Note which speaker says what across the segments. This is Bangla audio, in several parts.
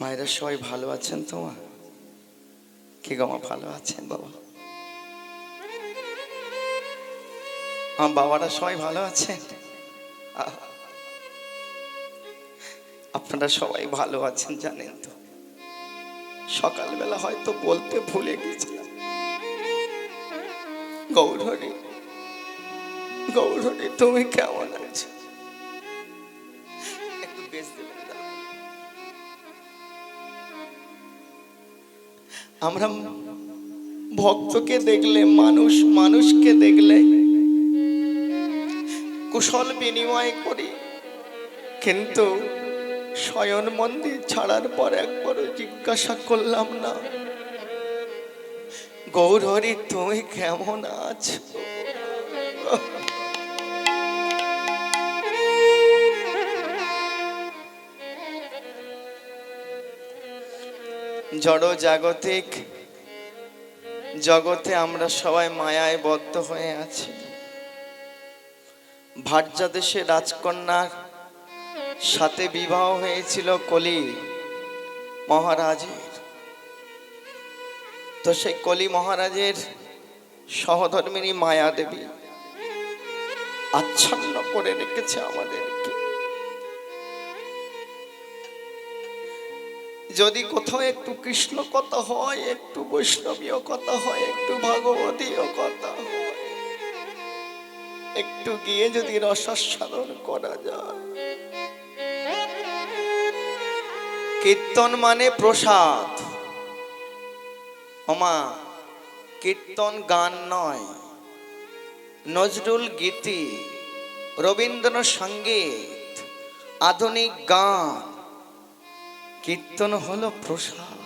Speaker 1: মায়েরা সবাই ভালো আছেন? তোমার কি গো মা, ভালো আছেন? বাবা, আমার বাবারা সবাই ভালো আছেন? আপনারা সবাই ভালো আছেন জানেন তো? সকালবেলা হয়তো বলতে ভুলে গেছিলাম, গৌরহরি, গৌরহরি তুমি কেমন আছো? একটু বেশ দেবেন। আমরা ভক্তকে দেখলে, মানুষকে দেখলে কুশল বিনিময় করি, কিন্তু শয়ন মন্দির ছাড়ার পর একবারও জিজ্ঞাসা করলাম না, গৌরহরি তুমি কেমন আছো? জড় জাগতিক জগতে আমরা সবাই মায়ায় বদ্ধ হয়ে আছি। ভার্যা দেশে রাজকন্যার সাথে বিবাহ হয়েছিল কলি মহারাজের। তো সেই কলি মহারাজের সহধর্মিনী মায়া দেবী আচ্ছন্ন করে রেখেছে আমাদেরকে। যদি কোথাও একটু কৃষ্ণ কথা হয়, একটু বৈষ্ণবীয় কথা হয়, একটু ভাগবতীয় কথা হয়, একটু গিয়ে যদি রসাস্বাদন করা যায়। কীর্তন মানে প্রসাদ। ওমা, কীর্তন গান নয়, নজরুল গীতি, রবীন্দ্র সঙ্গীত, আধুনিক গান। কীর্তন হলো প্রসাদ।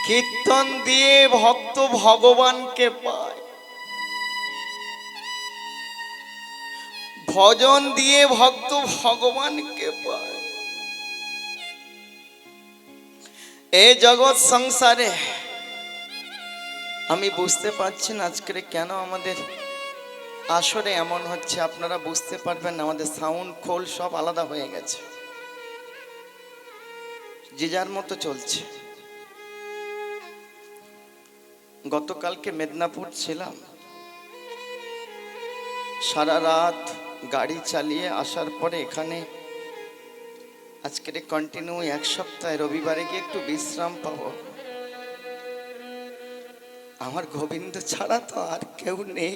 Speaker 1: কীর্তন দিয়ে ভক্ত ভগবানকে পায়, ভজন দিয়ে ভক্ত ভগবানকে পায়। এই জগৎ সংসারে আমি বুঝতে পারছি না আজকে কেন আমাদের আসরে এমন হচ্ছে। আপনারা বুঝতে পারবেন না, আমাদের সাউন্ড খোল সব আলাদা হয়ে গেছে, যে যার মতো চলছে। গতকালকে মেদিনীপুর ছিলাম, সারা রাত গাড়ি চালিয়ে আসার পরে এখানে আজকে কন্টিনিউ এক সপ্তাহ, রবিবারে গিয়ে একটু বিশ্রাম পাবো। আমার গোবিন্দ ছাড়া তো আর কেউ নেই।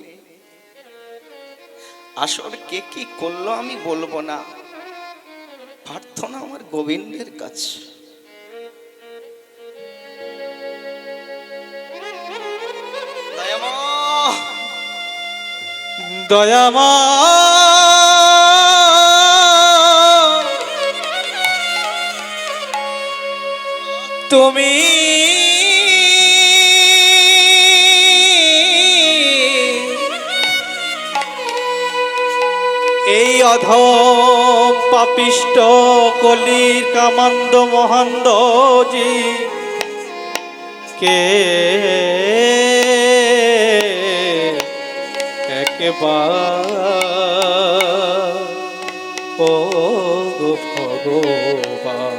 Speaker 1: আসর কে কি করলো আমি বলবো না, প্রার্থনা আমার গোবিন্দের কাছে।
Speaker 2: দয়ামা তুমি এই অধম পাপিষ্ট কলির কামান্দ মহান্দ জি কে একবার ও ভগবান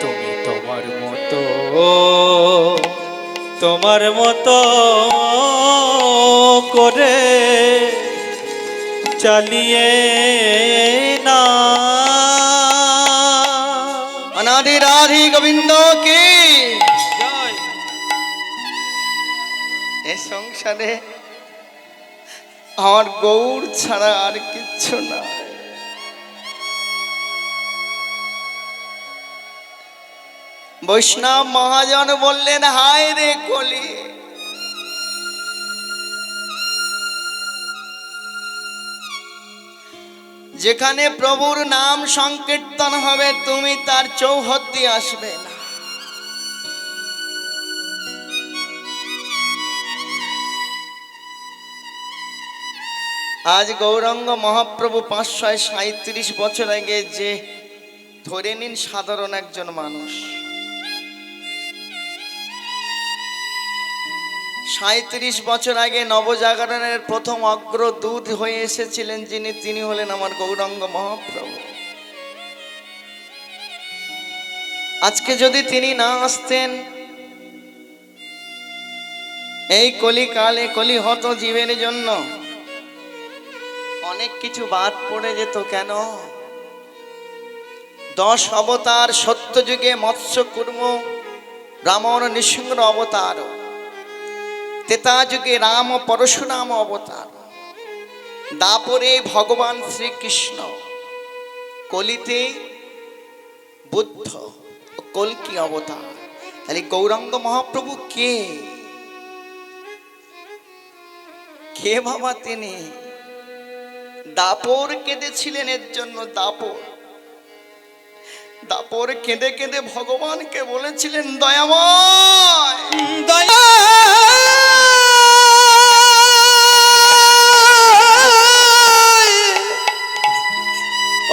Speaker 2: তুমি তোমার মতো করে চালিয়ে না।
Speaker 1: অনাদি রাধি গোবিন্দ কি
Speaker 2: জয়।
Speaker 1: এই সংসারে আমার গৌর ছাড়া আর কিচ্ছু না। বৈষ্ণব মহাজন বললেন, হায় রে কলি, যেখানে প্রভুর নাম সংকীর্তন হবে তুমি তার চৌহদ্দি আসবে না। আজ গৌরাঙ্গ মহাপ্রভু 537 বছর আগে যে, ধরে নিন সাধারণ একজন মানুষ, ৩৭ বছর আগে নবজাগরণের প্রথম অগ্রদূত হয়ে এসেছিলেন যিনি, তিনি হলেন আমার গৌরাঙ্গ মহাপ্রভু। আজকে যদি তিনি না আসতেন, এই কলিকালে কলিহত জীবের জন্য অনেক কিছু বাদ পড়ে যেত। কেন? 10 অবতার, সত্যযুগে মৎস্য কুর্ম ব্রাহ্মণ নৃসিংহ অবতার, ত্রেতা যুগে রাম ও পরশুরাম অবতার, দাপরে ভগবান শ্রীকৃষ্ণ, কলিতে বুদ্ধ ও কল্কি অবতার। তাহলে গৌরাঙ্গ মহাপ্রভু কে? কে বাবা তিনি? দাপর কেঁদেছিলেন এর জন্য। দাপর কেঁদে কেঁদে ভগবানকে বলেছিলেন, দয়াময়
Speaker 2: দয়া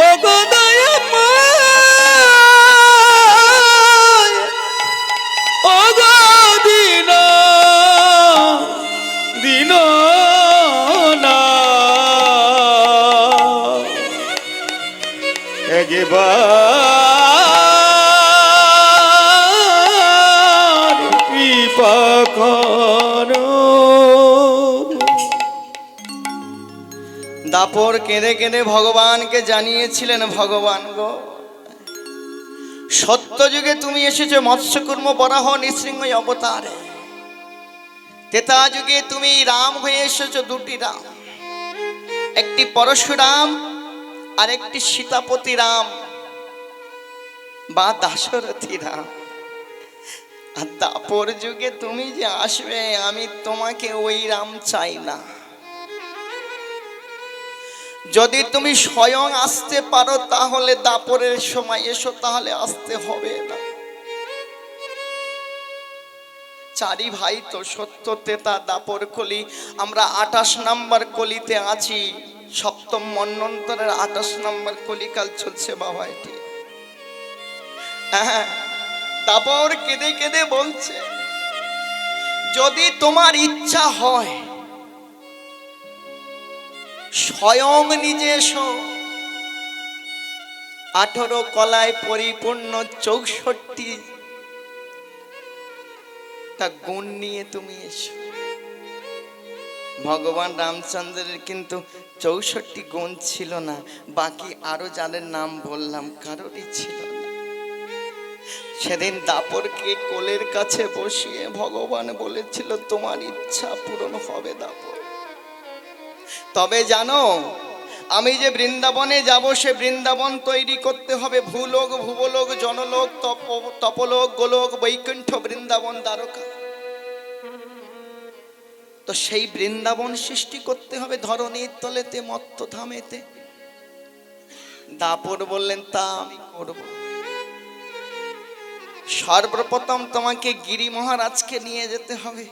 Speaker 2: ও গো দয়াময়, ও গো দীন দীন না একবার কৃপা করো।
Speaker 1: দাপর কেঁদে কেঁদে ভগবানকে জানিয়েছিলেন, ভগবান গো, সত্য যুগে তুমি এসেছো মৎস্যকুর্ম বরাহ নৃসিংহ অবতারে, ত্রেতা যুগে তুমি রাম হয়ে এসেছো, দুটি রাম, একটি পরশুরাম আর একটি সীতাপতি রাম বা দাশরথী রাম। আর দাপর যুগে তুমি যে আসবে, আমি তোমাকে ওই রাম চাই না। যদি তুমি স্বয়ং আসতে পারো তাহলে দাপরের সময় এসো, তাহলে আসতে হবে না। চারি ভাই তো, সত্য, ত্রেতা, দাপর, কলি। আমরা 28 নম্বর কলিতে আছি, সপ্তম মন্বন্তরের 28 নম্বর কলিকাল চলছে বাবা। এটি দাপর কেঁদে কেঁদে বলছে, যদি তোমার ইচ্ছা হয় স্বয়ং নিজে এসো, 18 কলায় পরিপূর্ণ 64টা গুণ নিয়ে তুমি এসো। ভগবান রামচন্দ্রের কিন্তু 64 গুণ ছিল না, বাকি আরো যাদের নাম বললাম কারোরই ছিল না। সেদিন দাপরকে কোলের কাছে বসিয়ে ভগবান বলেছিল, তোমার ইচ্ছা পূরণ হবে দাপর। তবে জানো, আমি যে বৃন্দাবনে যাব, সে বৃন্দাবন তৈরি করতে হবে। ভূলোক, ভুবলোক, জনলোক, তপলোক, গোলোক, বৈকুণ্ঠ, বৃন্দাবন, দ্বারকা। তো সেই বৃন্দাবন সৃষ্টি করতে হবে ধরণীর তলেতে, মত্ত ধামেতে। দাপর বললেন, তা আমি করব। সর্বপ্রথম তোমাকে গিরি মহারাজকে নিয়ে যেতে হবে।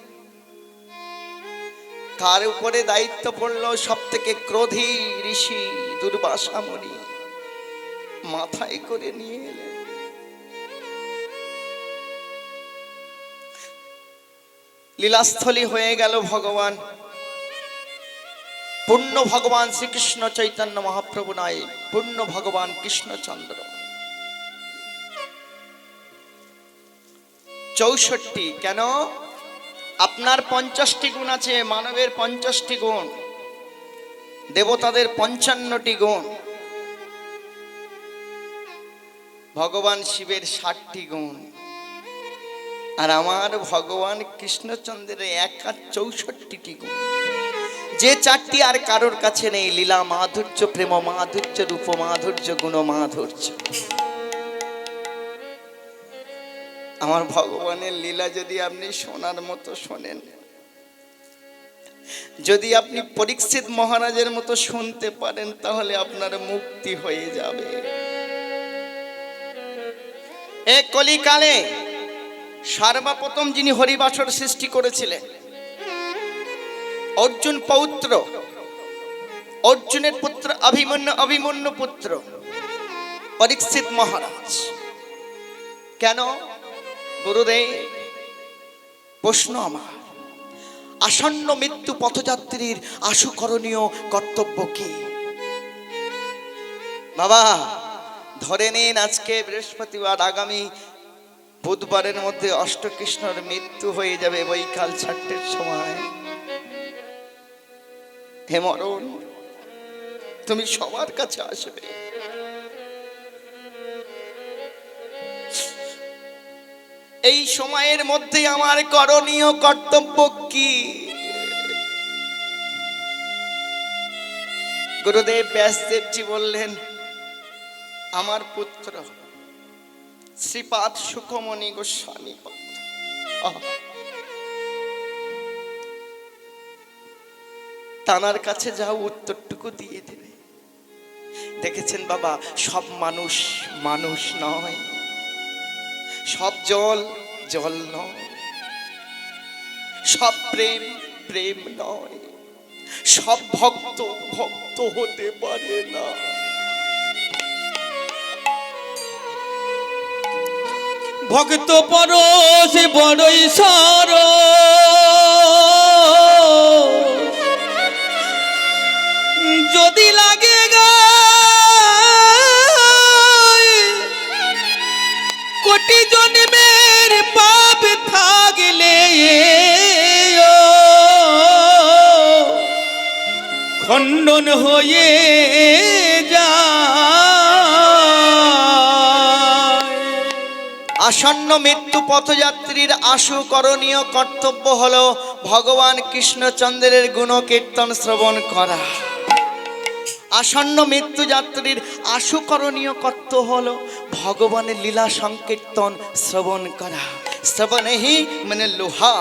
Speaker 1: কার উপরে দায়িত্ব পড়লো? সব থেকে ক্রোধী ঋষি দুর্বাসা মুনি মাথায় করে নিয়ে এলেন। লীলাস্থলী হয়ে গেল ভগবান। পূর্ণ ভগবান শ্রীকৃষ্ণ চৈতন্য মহাপ্রভু নয়, পূর্ণ ভগবান কৃষ্ণচন্দ্র। 64 কেন? আপনার 50টি গুণ আছে, মানবের 50টি গুণ, দেবতাদের 55টি গুণ, ভগবান শিবের 60টি গুণ, আর আমার ভগবান কৃষ্ণচন্দ্রের একা 64টি গুণ। যে 4টি আর কারোর কাছে নেই, লীলা মাধুর্য, প্রেম মাধুর্য, রূপ মাধুর্য, গুণ মাধুর্য। আমার ভগবানের লীলা যদি আপনি শোনার মতো শোনেন, যদি আপনি পরীক্ষিত মহারাজের মতো শুনতে পারেন, তাহলে আপনার মুক্তি হয়ে যাবে। এই কলিকালে সর্বপ্রথম যিনি হরিবাসর সৃষ্টি করেছিলেন, অর্জুন পৌত্র, অর্জুনের পুত্র অভিমন্যু, অভিমন্যু পুত্র পরীক্ষিত মহারাজ। কেন? গুরুদেব, প্রশ্ন আমার, আসন্ন মৃত্যু পথযাত্রীর আশু করণীয় কর্তব্য কি? বাবা ধরে নিন আজকে বৃহস্পতিবার, আগামী বুধবারের মধ্যে অষ্টকৃষ্ণর মৃত্যু হয়ে যাবে বৈকাল 4টের সময়। হে মরণ, তুমি সবার কাছে আসবে। এই সময়ের মধ্যে আমার করণীয় কর্তব্য কি? গুরুদেব ব্যাসদেবজি বললেন, আমার পুত্র শ্রীপাদ সুখমণি গোস্বামী তানার কাছে যাও, উত্তরটুকু দিয়ে দেবে। দেখেছেন বাবা, সব মানুষ মানুষ নয়, সব জল জল নয়, সব প্রেম প্রেম নয়, সব ভক্ত ভক্ত হতে পারে না।
Speaker 2: ভক্ত পরশে বড়ই সার, যদি লাগে গায় কোটি জন্মের পাপ থাকলে খণ্ডন হয়ে
Speaker 1: আসন্ন মৃত্যু পথযাত্রীর আশু করণীয় কর্তব্য হলো ভগবান কৃষ্ণচন্দ্রের গুণকীর্তন শ্রবণ করা। আসন্ন মৃত্যু যাত্রীর আশু করণীয় কর্তব্য হলো ভগবানের লীলা সংকীর্তন শ্রবণ করা। শ্রবণেহি মানে লোহা।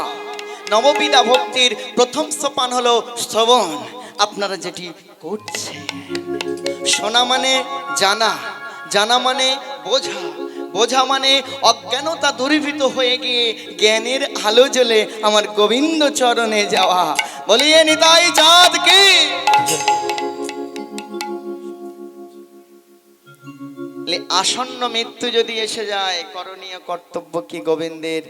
Speaker 1: নববিধা ভক্তির প্রথম সোপান হলো শ্রবণ। আপনারা যেটি করছেন, শোনা মানে জানা, জানা মানে বোঝা, বোঝা মানে অজ্ঞানতা দূরীভূত হয়ে গিয়ে জ্ঞানের আলো জ্বলে আমার গোবিন্দ চরণে যাওয়া। বলিয়ে নিতাই চাঁদ কি। আসন্ন মৃত্যু যদি এসে যায়, করণীয় কর্তব্য কি? গোবিন্দের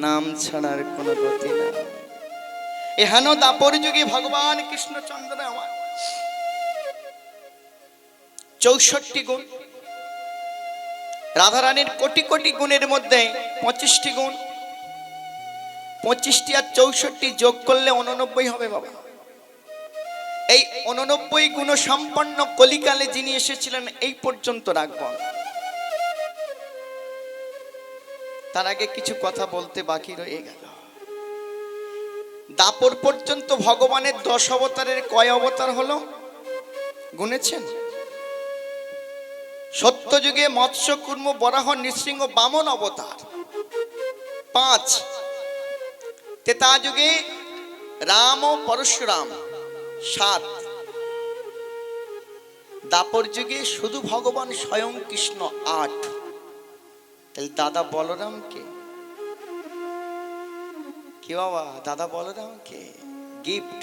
Speaker 1: নাম ছাড়ার কোনো গতি না। এহেন দাপর যুগে ভগবান কৃষ্ণচন্দ্র আমার 64 গুণ, রাধারানীর কোটি কোটি গুণের মধ্যে 25টি গুণ, 25টি আর 64 যোগ করলে 89 হবে বাবা। এই 89 গুণ সম্পন্ন কলিকালে যিনি এসেছিলেন এই পর্যন্ত রাখব। তার আগে কিছু কথা বলতে বাকি রয়ে গেল। দাপর পর্যন্ত ভগবানের 10 অবতারের কয় অবতার হলো গুনেছেন? সত্য যুগে মৎস্য কুর্ম বরাহ নৃসিংহ বামন অবতার 5, ত্রেতা যুগে রাম ও পরশুরাম 7, দাপর যুগে শুধু ভগবান স্বয়ং কৃষ্ণ 8। তাহলে দাদা বলরাম কে? কি বাবা, দাদা বলরাম কে? গিফট।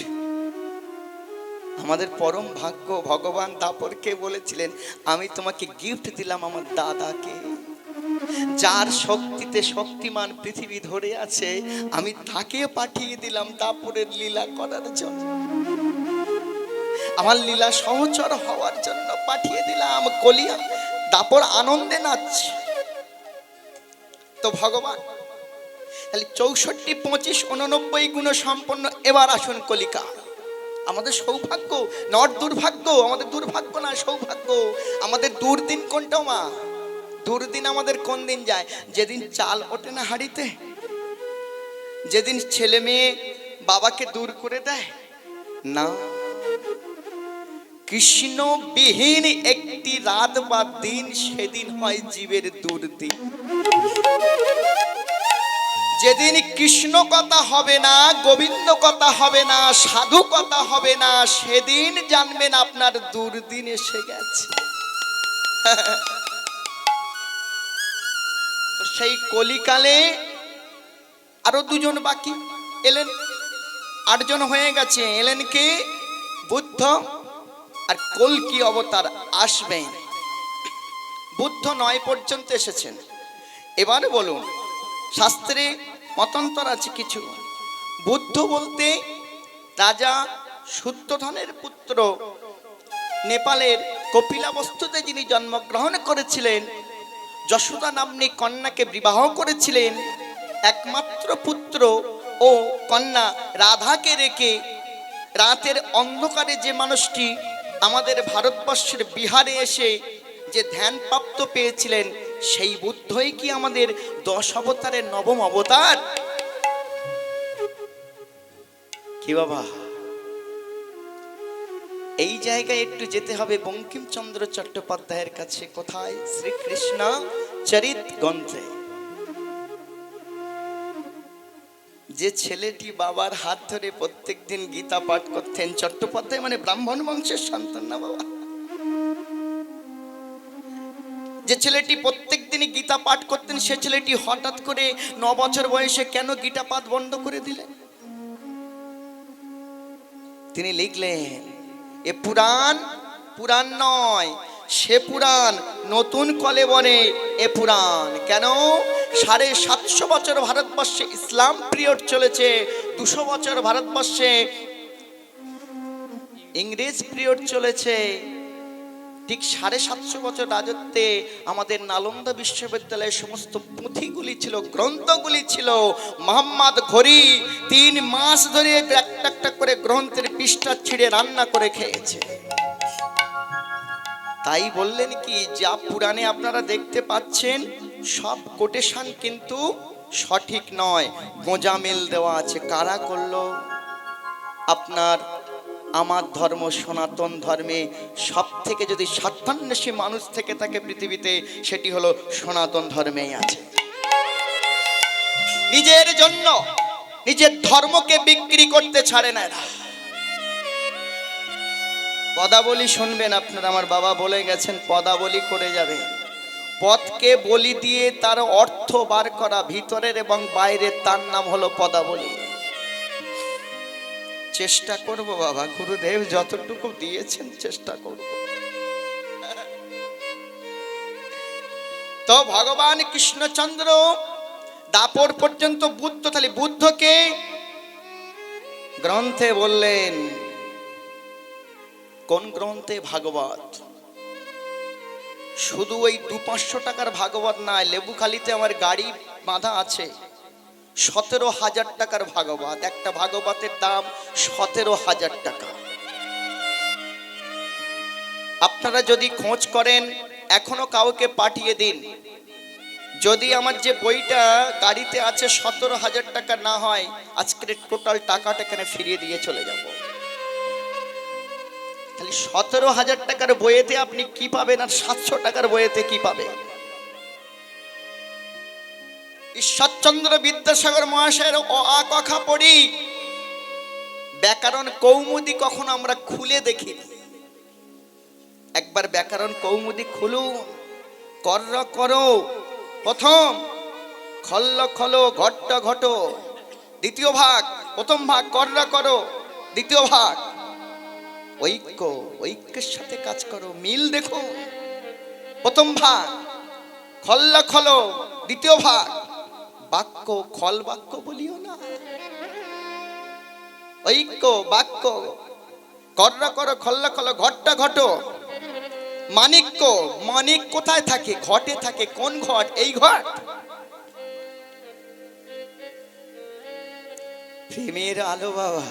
Speaker 1: আমাদের পরম ভাগ্য, ভগবান দাপরকে বলেছিলেন, আমি তোমাকে গিফট দিলাম আমার দাদাকে, যার শক্তিতে শক্তিমান পৃথিবী ধরে আছে, আমি তাকে পাঠিয়ে দিলাম দাপরের লীলা করার জন্য, আমার লীলা সহচর হওয়ার জন্য পাঠিয়ে দিলাম। কলিয়া দাপর আনন্দে নাচছে। তো ভগবান তাহলে 64, 25, 89 গুণ সম্পন্ন। এবার আসুন কলিকা। আমাদের সৌভাগ্য নট দুর্ভাগ্য, আমাদের দুর্ভাগ্য না সৌভাগ্য। আমাদের দুর্দিন কোনটা মা? দুর্দিন আমাদের কোন দিন যায়? যেদিন চাল ওঠে না হাড়িতে, যেদিন ছেলে মেয়ে বাবাকে দূর করে দেয় না। কৃষ্ণবিহীন একটি রাত বা দিন, সেদিন হয় জীবের দুর্দিন। যেদিন কৃষ্ণ কথা হবে না, গোবিন্দ কথা হবে না, সাধু কথা হবে না, সেদিন জানবেন আপনার দুর্দিন এসে গেছে। সেই কলিকালে আরো 2 জন বাকি এলেন, 8 জন হয়ে গেছে। এলেন কি? বুদ্ধ আর কল্কি অবতার আসবেন। বুদ্ধ 9 পর্যন্ত এসেছেন। এবারে বলুন, শাস্ত্রে মতান্তর আছে কিছু। বুদ্ধ বলতে রাজা শুদ্ধোধনের পুত্র, নেপালের কপিলাবস্তুতে যিনি জন্মগ্রহণ করেছিলেন, যশোদা নাম্নী কন্যাকে বিবাহ করেছিলেন, একমাত্র পুত্র ও কন্যা রাধাকে রেখে রাতের অন্ধকারে যে মানুষটি আমাদের ভারতবর্ষের বিহারে এসে যে ধ্যান প্রাপ্ত পেয়েছিলেন, সেই বুদ্ধই কি আমাদের 10 অবতারের নবম অবতার? কি বাবা, এই জায়গায় একটু যেতে হবে বঙ্কিমচন্দ্র চট্টোপাধ্যায়ের কাছে। কোথায়? শ্রীকৃষ্ণ চরিত গ্রন্থে। যে ছেলেটি বাবার হাত ধরে প্রত্যেকদিন গীতা পাঠ করতেন, চট্টোপাধ্যায় মানে ব্রাহ্মণ বংশের সন্তান না বাবা, যে ছেলেটি প্রত্যেক দিনই গীতা পাঠ করতেন, সে ছেলেটি হঠাৎ করে 9 বছর বয়সে কেন গীতা পাঠ বন্ধ করে দিলেন? তিনি লিখলেন, এ পুরাণ পুরাণ নয়, সে পুরাণ নতুন কলেবরে এ পুরাণ। কেন? 750 বছর ভারতবর্ষে ইসলাম পিরিয়ড চলেছে, 200 বছর ভারতবর্ষে ইংরেজ পিরিয়ড চলেছে, ঠিক 750 বছর রাজত্বে আমাদের নালন্দা বিশ্ববিদ্যালয়ের সমস্ত পুঁথিগুলি ছিল, গ্রন্থগুলি ছিল। মোহাম্মদ ঘড়ি 3 মাস ধরে একটা একটা করে গ্রন্থের পৃষ্ঠা ছিঁড়ে রান্না করে খেয়েছে। তাই বললেন কি, যা পুরাণে আপনারা দেখতে পাচ্ছেন সব কোটেশন কিন্তু সঠিক নয়, গোঁজামিল দেওয়া আছে। কারা করলো? আপনার আমার ধর্ম সনাতন ধর্মে সব থেকে যদি স্বার্থান্বেষী মানুষ থেকে থাকে পৃথিবীতে, সেটি হলো সনাতন ধর্মেই আছে। নিজের জন্য নিজের ধর্মকে বিক্রি করতে ছাড়ে না এরা। পদাবলী শুনবেন আপনারা, আমার বাবা বলে গেছেন পদাবলী করে যাবেন। পদকে বলি দিয়ে তার অর্থ বার করা, ভিতরের এবং বাইরের, তার নাম হলো পদাবলী। চেষ্টা করব বাবা, গুরুদেব যতটুকু দিয়েছেন চেষ্টা করব। তো ভগবান কৃষ্ণচন্দ্র দাপর পর্যন্ত বুদ্ধ, তাহলে বুদ্ধকে গ্রন্থে বললেন। কোন গ্রন্থে? ভাগবত। শুধু ওই 200-500 টাকার ভাগবত নয়, লেবুখালিতে আমার গাড়ি বাঁধা আছে 17,000 টাকার ভাগবত। একটা ভাগবতের দাম 17,000 টাকা। আপনারা যদি খোঁজ করেন, এখনো কাউকে পাঠিয়ে দিন, যদি আমার যে বইটা গাড়িতে আছে 17,000 টাকা না হয়, আজকের টোটাল টাকাটা এখানে ফিরিয়ে দিয়ে চলে যাব। তাহলে 17,000 টাকার বইয়েতে আপনি কি পাবেন, আর 700 টাকার বইয়েতে কি পাবেন? ঈশ্বরচন্দ্র বিদ্যাসাগর মহাশয়ের অ আ ক খ পড়ি, ব্যাকরণ কৌমুদি কখনো আমরা খুলে দেখিনি। একবার ব্যাকরণ কৌমুদি খুলুন। কর্র করো প্রথম, খল্ল খলো, ঘট্ট ঘটো দ্বিতীয় ভাগ, প্রথম ভাগ কর্র করো, দ্বিতীয় ভাগ ঐক্য, ঐক্যের সাথে কাজ করো, মিল দেখো। প্রথম ভাগ খল্ল খলো, দ্বিতীয় ভাগ বাক্য, খল বাক্য বলিও না, ঐক্য বাক্য, কর্র করো, খল্ল খলো, ঘট্ট ঘটো। মানিক্য, মানিক কোথায় থাকে? ঘটে থাকে। কোন ঘট? এই ঘট। প্রেমের আলো বাবা।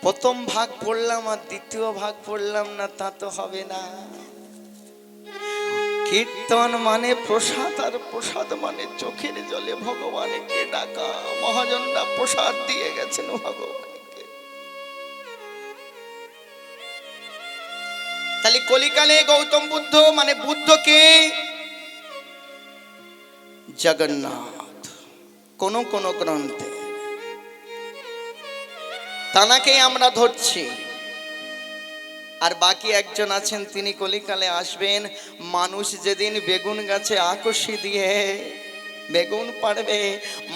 Speaker 1: প্রথম ভাগ পড়লাম আর দ্বিতীয় ভাগ পড়লাম না, তা তো হবে না। কীর্তন মানে প্রসাদ, আর প্রসাদ মানে চোখের জলে ভগবানকে ডাকা। মহাজনরা প্রসাদ দিয়ে গেছেন ভগবানকে। তাহলে কলিকালে গৌতম বুদ্ধ মানে বুদ্ধকে জগন্নাথ কোন কোন গ্রন্থে, তানাকেই আমরা ধরছি। আর বাকি একজন আছেন, তিনি কলিকালে আসবেন। মানুষ যেদিন বেগুন গাছে আকর্ষি দিয়ে বেগুন পাড়বে,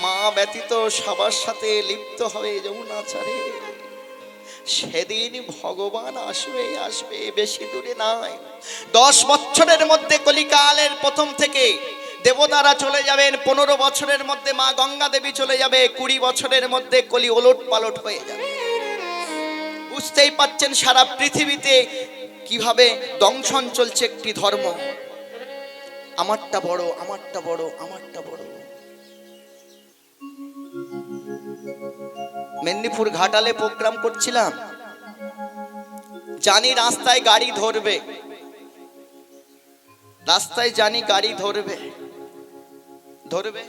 Speaker 1: মা ব্যতীত সবার সাথে লিপ্ত হবে যৌনাচারে। সেদিন ভগবান আসবে, আসবে, বেশি দূরে নয়। 10 বছরের মধ্যে কলিকালের প্রথম থেকে দেবতারা চলে যাবেন, 15 বছরের মধ্যে মা গঙ্গা দেবী চলে যাবে, 20 বছরের মধ্যে কলি ওলট পালট হয়ে যাবে। বুঝতেই পাচ্ছেন সারা পৃথিবীতে কিভাবে দংশন চলছে একটি ধর্ম। আমারটা বড়, আমারটা বড়, আমারটা বড়। মেদিনীপুর ঘাটালে প্রোগ্রাম করছিলাম, জানি রাস্তায় গাড়ি ধরবে, রাস্তায় জানি গাড়ি ধরবে, ধরবে।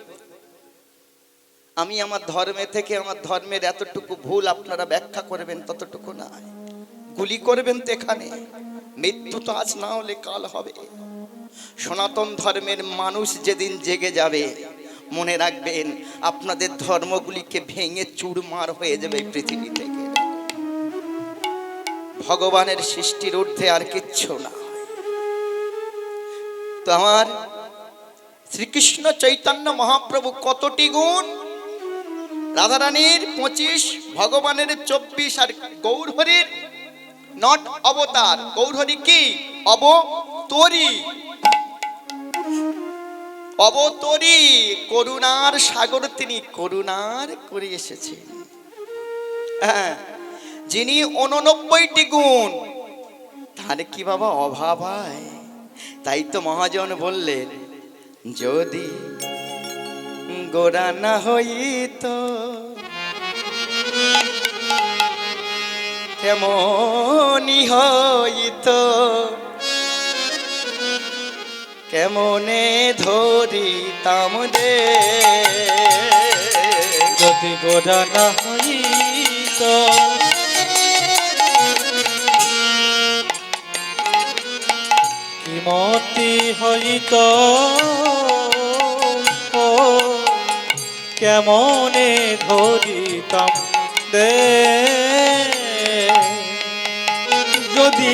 Speaker 1: আমি আমার ধর্মে থেকে আমার ধর্মের এতটুকু ভুল আপনারা ব্যাখ্যা করবেন, ততটুকু না। গুলি করবেন তো এখানে, মৃত্যু তো আজ না হলে কাল হবে। সনাতন ধর্মের মানুষ যেদিন জেগে যাবে, মনে রাখবেন আপনাদের ধর্মগুলিকে ভেঙে চুরমার হয়ে যাবে এই পৃথিবী থেকে। ভগবানের সৃষ্টির ঊর্ধ্বে আর কিচ্ছু না। তো আমার শ্রীকৃষ্ণ চৈতন্য মহাপ্রভু কতটি গুণ, রাধারানীর 25, ভগবানের 24, আর গৌরহরির নট অবতার। গৌরহরি কি? অবতরী। অবতরী, করুণার সাগর, তিনি করুণার করে এসেছেন। হ্যাঁ, যিনি 89টি গুণ, তার কি বাবা অভাব হয়? তাই তো মহাজন বললেন, যদি গোরা না হইত কেমনি হইত, কেমনে ধরিতাম দে,
Speaker 2: যদি গোড়া না হইত কি মতি হইত, ও কেমনে ধরিতাম দে, যদি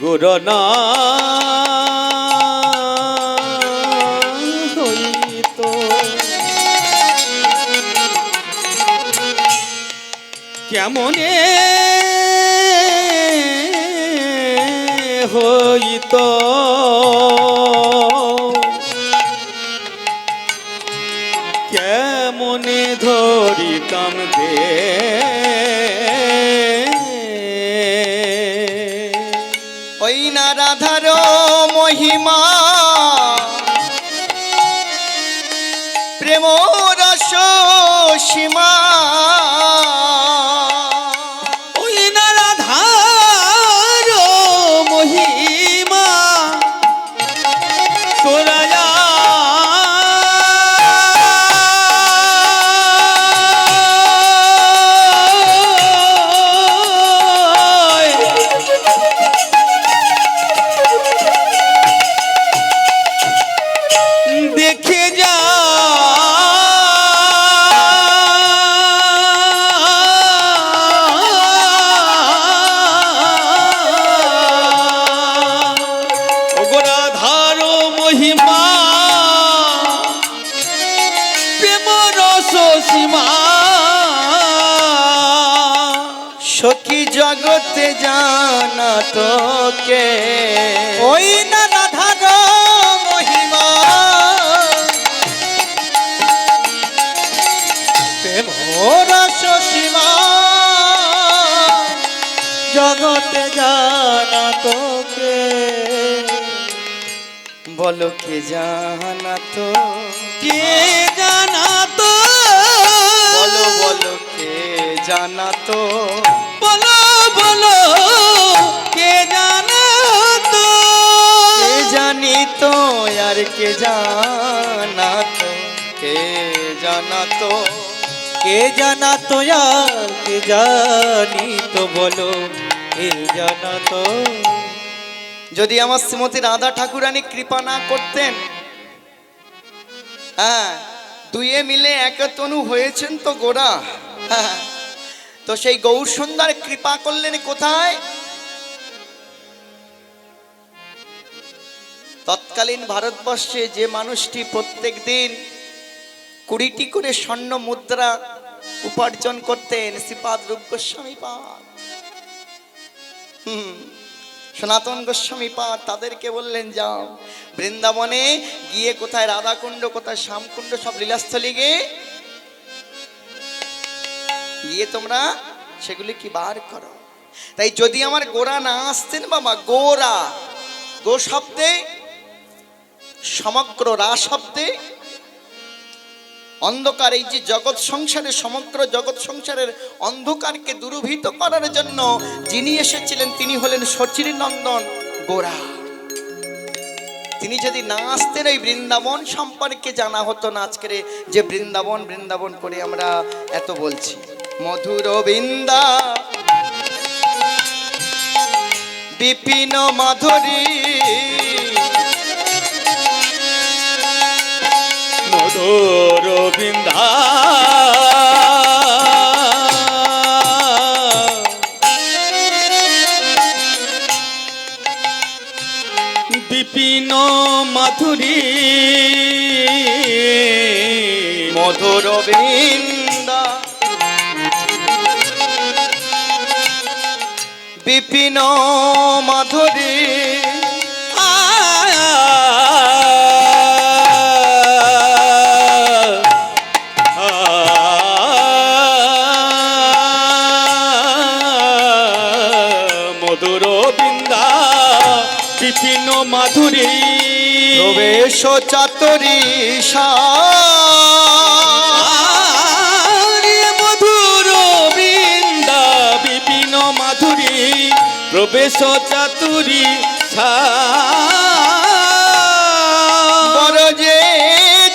Speaker 2: গোড়া না হইত। কেমনে হইত, কেমনে ধরিতাম দে,
Speaker 1: ওই না রাধার মহিমা, প্রেম রস সীমা,
Speaker 2: ওই না রাধার মহিমা, তোরা দেখে যা, রাধার মহিমা, প্রেম রস সীমা,
Speaker 1: সখী জগতে জানা তোকে,
Speaker 2: ওই না রাধার মহিমা, প্রেম রস সীমা, জগতে জানা তোকে,
Speaker 1: বলো কে জানা তো,
Speaker 2: কে জানা তো,
Speaker 1: বলো বলো কে জানা তো,
Speaker 2: বলো বলো কে জানা তো,
Speaker 1: কে জানি তো আর কে জানা তো, কে জানা তো,
Speaker 2: কে জানা তো আর কে জানি তো, বলো কে জানা তো।
Speaker 1: যদি আমার শ্রীমতী রাধা ঠাকুরানী কৃপা না করতেন, হ্যাঁ, দুয়ে মিলে একতনু হয়েছেন তো গোরা, হ্যাঁ, তো সেই গৌর সুন্দর কৃপা করলেন কোথায়? তৎকালীন ভারতবর্ষে যে মানুষটি প্রত্যেক দিন 20টি করে স্বর্ণ মুদ্রা উপার্জন করতেন, শ্রীপাদ রূপ গোস্বামী পাদ, সনাতন গোস্বামী পাদ, তাদেরকে বললেন যাও বৃন্দাবনে গিয়ে কোথায় রাধাকুণ্ড, কোথায় শ্যামকুণ্ড, সব লীলাস্থলী গিয়ে তোমরা সেগুলি কি বার করো। তাই যদি আমার গোরা না আসতেন বাবা, গোরা, গো শব্দে সমগ্র, রা শব্দে অন্ধকার, এই যে জগৎ সংসারে, সমগ্র জগৎ সংসারের অন্ধকারকে দূরীভূত করার জন্য যিনি এসেছিলেন তিনি হলেন শচীর নন্দন গোরা। তিনি যদি না আসতেন এই বৃন্দাবন সম্পর্কে জানা হতো না। আজকের যে বৃন্দাবন বৃন্দাবন করে আমরা এত বলছি, মধুর বৃন্দা বিপিন মাধুরী,
Speaker 2: মধুর বৃন্দা বিপিন মাধুরী,
Speaker 1: মধুর বৃন্দা বিপিন মাধুরী,
Speaker 2: মধুর বৃন্দা বিপিন মাধুরী,
Speaker 1: প্রবেশ চাতুরী
Speaker 2: মধুর বৃন্দা বিপিন মাধুরী, প্রবেশ চাতুরী
Speaker 1: বড় যে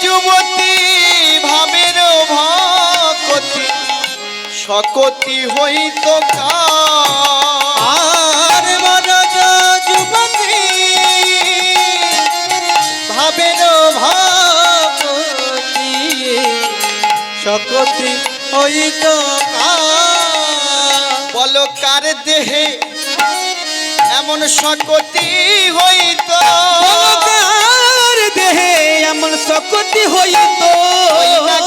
Speaker 1: যুবতী ভাবের ভকতি, সকতি হইত
Speaker 2: আর বড় যুবতী
Speaker 1: ভাবের
Speaker 2: ভকতি, সকতি হইত
Speaker 1: বল কার দেহে এমন সকতি হইত,
Speaker 2: কার দেহে এমন সকতি হইত,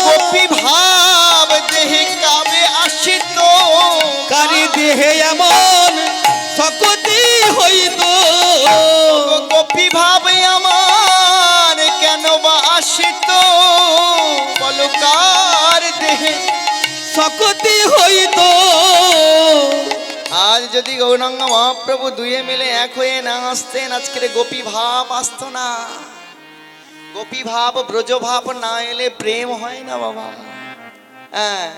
Speaker 1: গোপী ভাব দেহে কাবে আসিত,
Speaker 2: কারি দেহে এমন সকতি হইত,
Speaker 1: গোপী ভাব আমার কেন বা আসিত, বল কার দেহে
Speaker 2: সকতি হইত।
Speaker 1: আজ যদি গৌরাঙ্গ মহাপ্রভু দুয়ে মিলে এক হয়ে না আসতেন, আজকের গোপী ভাব আসতো না। গোপী ভাব, ব্রজ ভাব না এলে প্রেম হয় না বাবা। হ্যাঁ,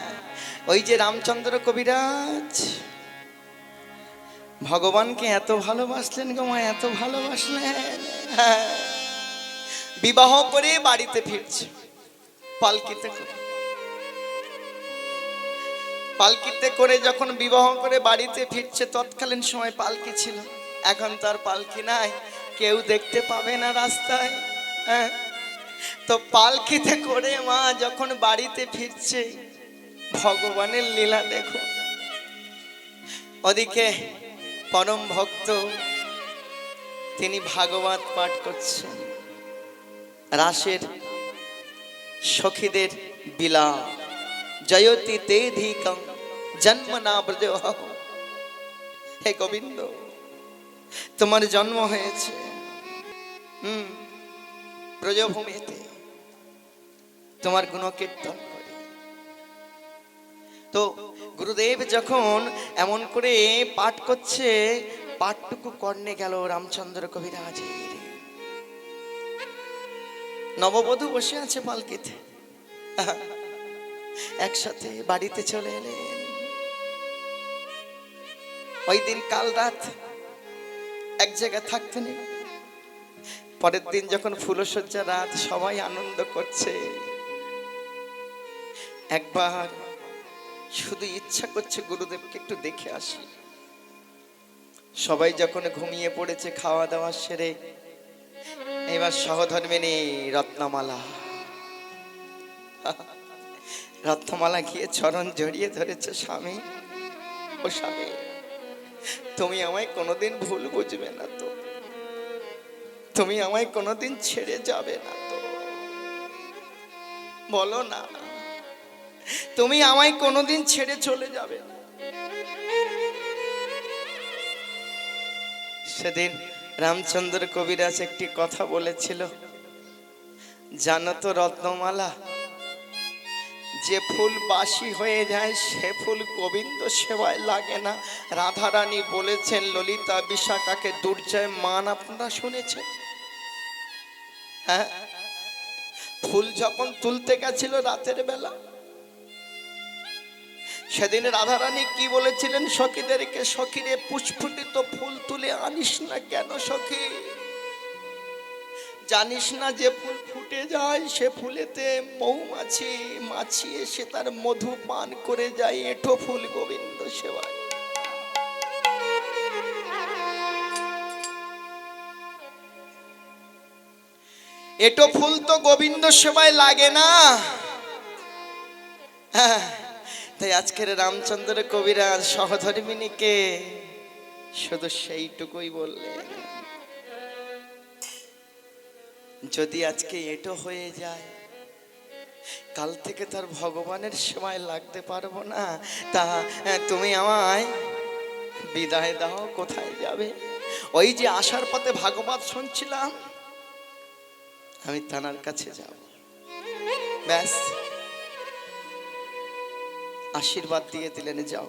Speaker 1: ওই যে রামচন্দ্র কবিরাজ ভগবানকে এত ভালোবাসলেন গো মা, এত ভালোবাসলেন, হ্যাঁ, বিবাহ করে বাড়িতে ফিরছে পালকিতে করে। পালকিতে করে যখন বিবাহ করে বাড়িতে ফিরছে, তৎকালীন সময় পালকি ছিল, এখন তার পালকি নাই, কেউ দেখতে পাবে না রাস্তায়। হ্যাঁ, তো পালকিতে করে মা যখন বাড়িতে ফিরছে, ভগবানের লীলা দেখো। ওদিকে পরম ভক্ত তিনি ভাগবত পাঠ করছেন, রাসের সখীদের বিলাপ, জয়তি তে ধিকং জন্ম না ব্রজ। হে গোবিন্দ, তোমার জন্ম হয়েছে ব্রজভূমিতে, তোমার গুণকীর্তন করে। তো গুরুদেব যখন এমন করে পাঠ করছে, পাঠটুকু কর্ণে গেল রামচন্দ্র কবিরাজের। নববধূ বসে আছে পালকিতে, একসাথে বাড়িতে চলে এলেন। ওই দিন কাল রাত এক জায়গায় থাকতে নেই, পরের দিন যখন ফুলশয্যা রাত, সবাই আনন্দ করছে, একবার শুধু ইচ্ছা করছে গুরুদেবকে একটু দেখে আসি। সবাই যখন ঘুমিয়ে পড়েছে, খাওয়া দাওয়া সেরে, এবার সহধর্মিনী রত্নমালা রত্নমালা গিয়ে চরণ জড়িয়ে ধরেছে, স্বামী ও স্বামী, তুমি আমায় কোনোদিন ভুল বুঝবে না তো, তুমি আমায় কোনোদিন ছেড়ে যাবে না তো? বলো না, তুমি আমায় কোনোদিন ছেড়ে চলে যাবে না? সেদিন রামচন্দ্র কবিরাজ একটি কথা বলেছিল, জানো তো রত্নমালা, যে ফুল বাসি হয়ে যায় সে ফুল গোবিন্দ সেবায় লাগে না। রাধারানী বলেছেন ললিতা বিশাখাকে দুর্জয় মান, আপনারা শুনেছেন? হ্যাঁ, ফুল যখন তুলতে গেছিল রাতের বেলা, সেদিন রাধারানী কি বলেছিলেন সখীদেরকে, সখীরে পুষ্পটিত ফুল তুলে আনিস না কেন সখী? জানিস না যে ফুল ফুটে যায় সে ফুলেতে মৌমাছি মাছি এসে তার মধু পান করে যায়। এঁঠো ফুল গোবিন্দ সেবায়। এঁঠো ফুল তো গোবিন্দ সেবায় লাগে না। হ্যাঁ, তাই আজকের রামচন্দ্র কবিরাজ সহধর্মিনীকে শুধু সেইটুকুই বললেন, যদি আজকে এঁটো হয়ে যায় কাল থেকে তার ভগবানের সেবায় লাগতে পারবো না। তা তুমি আমায় বিদায় দাও। কোথায় যাবে? ওই যে আসার পথে ভাগবত শুনছিলাম, আমি তানার কাছে যাব। ব্যাস, আশীর্বাদ দিয়ে দিলেন, যাও।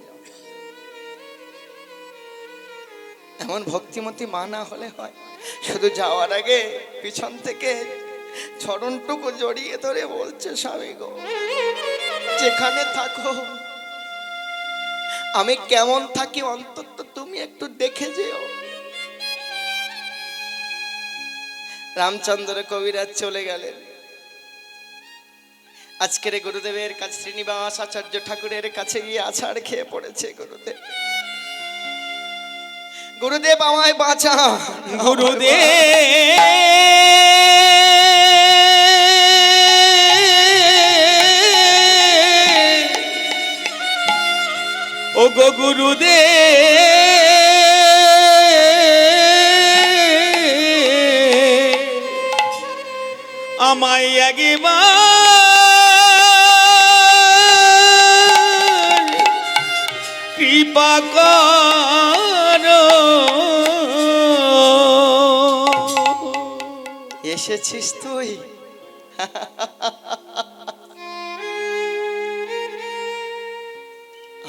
Speaker 1: এমন ভক্তিমতী মা না হলে হয়? শুধু যাওয়ার আগে পিছন থেকে চরণটুকু জড়িয়ে ধরে বলছে, স্বামী গো, যেখানে থাকো আমি কেমন থাকি অন্তত তুমি একটু দেখে যেও। রামচন্দ্র কবিরাজ চলে গেলেন। আজকের গুরুদেবের কাছে শ্রীনিবাস আচার্য ঠাকুরের কাছে গিয়ে আছাড় খেয়ে পড়েছে। গুরুদেব, গুরুদেব আমায় বাঁচা।
Speaker 2: গুরুদেব ও গো গুরুদেব, আমায় একবার কৃপা করো।
Speaker 1: এসেছিস তুই?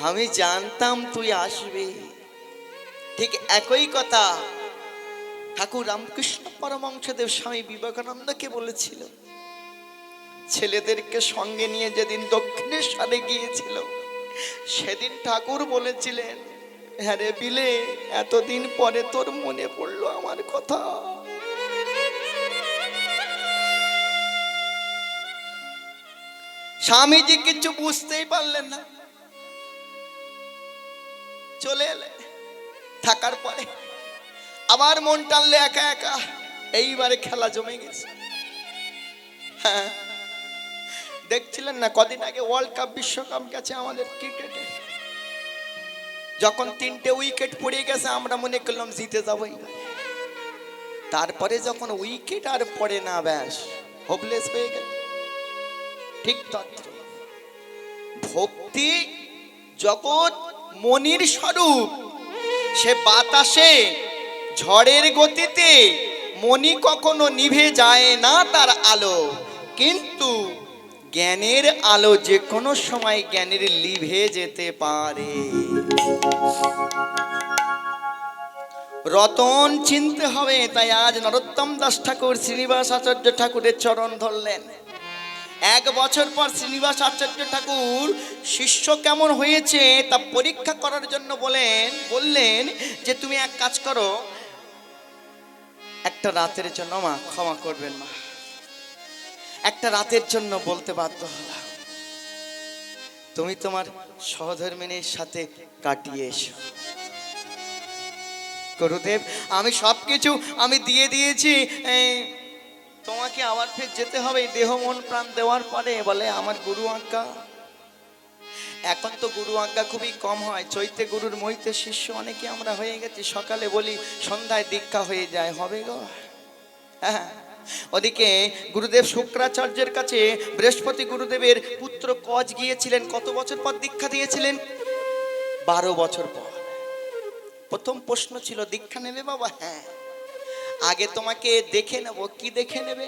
Speaker 1: আমি জানতাম তুই আসবি। ঠিক একই কথা ঠাকুর রামকৃষ্ণ পরমহংসদেব স্বামী বিবেকানন্দকে বলেছিল। ছেলেদেরকে সঙ্গে নিয়ে যেদিন দক্ষিণেশ্বরে গিয়েছিল, সেদিন ঠাকুর বলেছিলেন, হ্যাঁ রে বিলে, এতদিন পরে তোর মনে পড়লো আমার কথা। স্বামীজি কিছু বুঝতেই পারলেন না, চলে এলে। থাকার পরে আবার মন টানলে একা একা। এইবারে খেলা জমে গেছে। হ্যাঁ, দেখছিলেন না কদিন আগে ওয়ার্ল্ড কাপ বিশ্বকাপ গেছে আমাদের ক্রিকেটে, যখন 3টে উইকেট পড়ে গেছে আমরা মনে করলাম জিতে যাবো। তারপরে যখন উইকেট আর পড়ে না, ব্যাস হোপলেস হয়ে গেল। ঠিক তত্র ভক্তি জগৎ মনির স্বরূপ। সে বাতাসে ঝড়ের গতিতে মনি কখনো নিভে যায় না তার আলো, কিন্তু জ্ঞানের আলো যে কোনো সময় জ্ঞানের লিভে যেতে পারে। রতন চিনতে হবে। তাই আজ নরোত্তম দাস ঠাকুর শ্রীনিবাস আচার্য ঠাকুরের চরণ ধরলেন। 1 বছর পর শ্রীনিবাস আচার্য ঠাকুর শিষ্য কেমন হয়েছে তা পরীক্ষা করার জন্য বললেন যে তুমি এক কাজ করো, একটা রাতের জন্য, মা ক্ষমা করবেন মা, একটা রাতের জন্য বলতে বাধ্য হলাম, তুমি তোমার সহধর্মিনীর সাথে কাটিয়ে এসো। গুরুদেব, আমি সবকিছু আমি দিয়ে দিয়েছি, তোমাকে আবার ফের যেতে হবে দেহ মন প্রাণ দেওয়ার পরে। বলে আমার গুরু আজ্ঞা। এখন তো গুরু আজ্ঞা খুবই কম হয়। চৈতে গুরুর মইতে শিষ্য অনেকে আমরা হয়ে গেছি। সকালে বলি, সন্ধ্যায় দীক্ষা হয়ে যায়। হবে গো? হ্যাঁ, ওদিকে গুরুদেব শুক্রাচার্যের কাছে বৃহস্পতি গুরুদেবের পুত্র কজ গিয়েছিলেন। কত বছর পর দীক্ষা দিয়েছিলেন? 12 বছর পর। প্রথম প্রশ্ন ছিল, দীক্ষা নেবে বাবা? হ্যাঁ। আগে তোমাকে দেখে নেব। কি দেখে নেবে?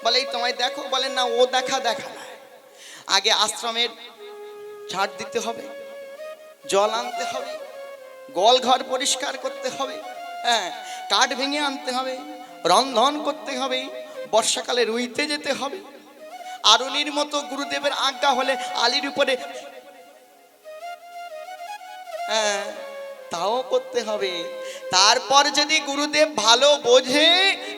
Speaker 1: বলে এই তোমায় দেখো। বলেন না, ও দেখা দেখা না, আগে আশ্রমের ঝাড় দিতে হবে, জল আনতে হবে, গোয়াল ঘর পরিষ্কার করতে হবে, হ্যাঁ, কাঠ ভেঙে আনতে হবে, রন্ধন করতে হবে, বর্ষাকালে রুইতে যেতে হবে, আরুলির মতো গুরুদেবের আজ্ঞা হলে আলির উপরে, হ্যাঁ, তাও করতে হবে। তারপর যদি গুরুদেব ভালো বোঝে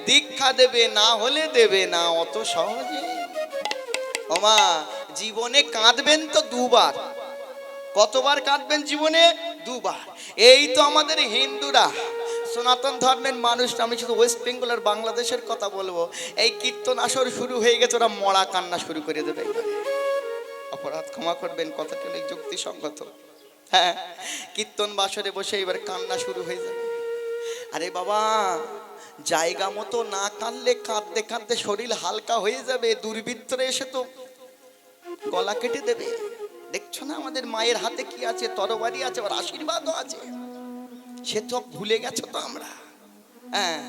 Speaker 1: দীক্ষা দেবে, না হলে দেবে না, অত সহজে। ওমা, জীবনে কাঁদবেন তো দুবার। কতবার কাঁদবেন জীবনে? দুবার। এই তো আমাদের হিন্দুরা, সনাতন ধর্মের মানুষ, আমি শুধু ওয়েস্ট বেঙ্গল আর বাংলাদেশের কথা বলবো, এই কীর্তন আসর শুরু হয়ে গেছে, ওরা মরা কান্না শুরু করে দেবে। অপরাধ ক্ষমা করবেন, কথাটা যুক্তিসঙ্গত। হ্যাঁ, কীর্তন বাসরে বসে এবার কান্না শুরু হয়ে যাবে। আরে বাবা, জায়গা মতো না কাঁদলে কাঁদতে কাঁদতে শরীর হালকা হয়ে যাবে। দুর্বৃত্তরা এসে তো গলা কেটে দেবে। দেখছো না আমাদের মায়ের হাতে কি আছে? তরবারি আছে, ওর আশীর্বাদও আছে। সে তো ভুলে গেছো তো আমরা। হ্যাঁ,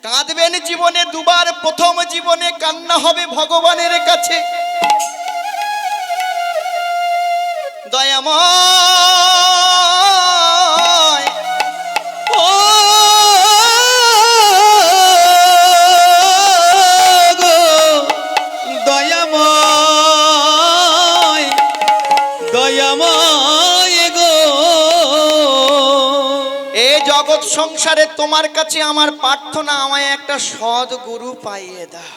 Speaker 1: কাঁদবেন জীবনে দুবার। প্রথম জীবনে কান্না হবে ভগবানের কাছে, দয়াময়
Speaker 2: ও গো দয়াময়, দয়াময় গো।
Speaker 1: এ জগৎ সংসারে তোমার কাছে আমার প্রার্থনা, আমায় একটা সৎ গুরু পাইয়ে দাও।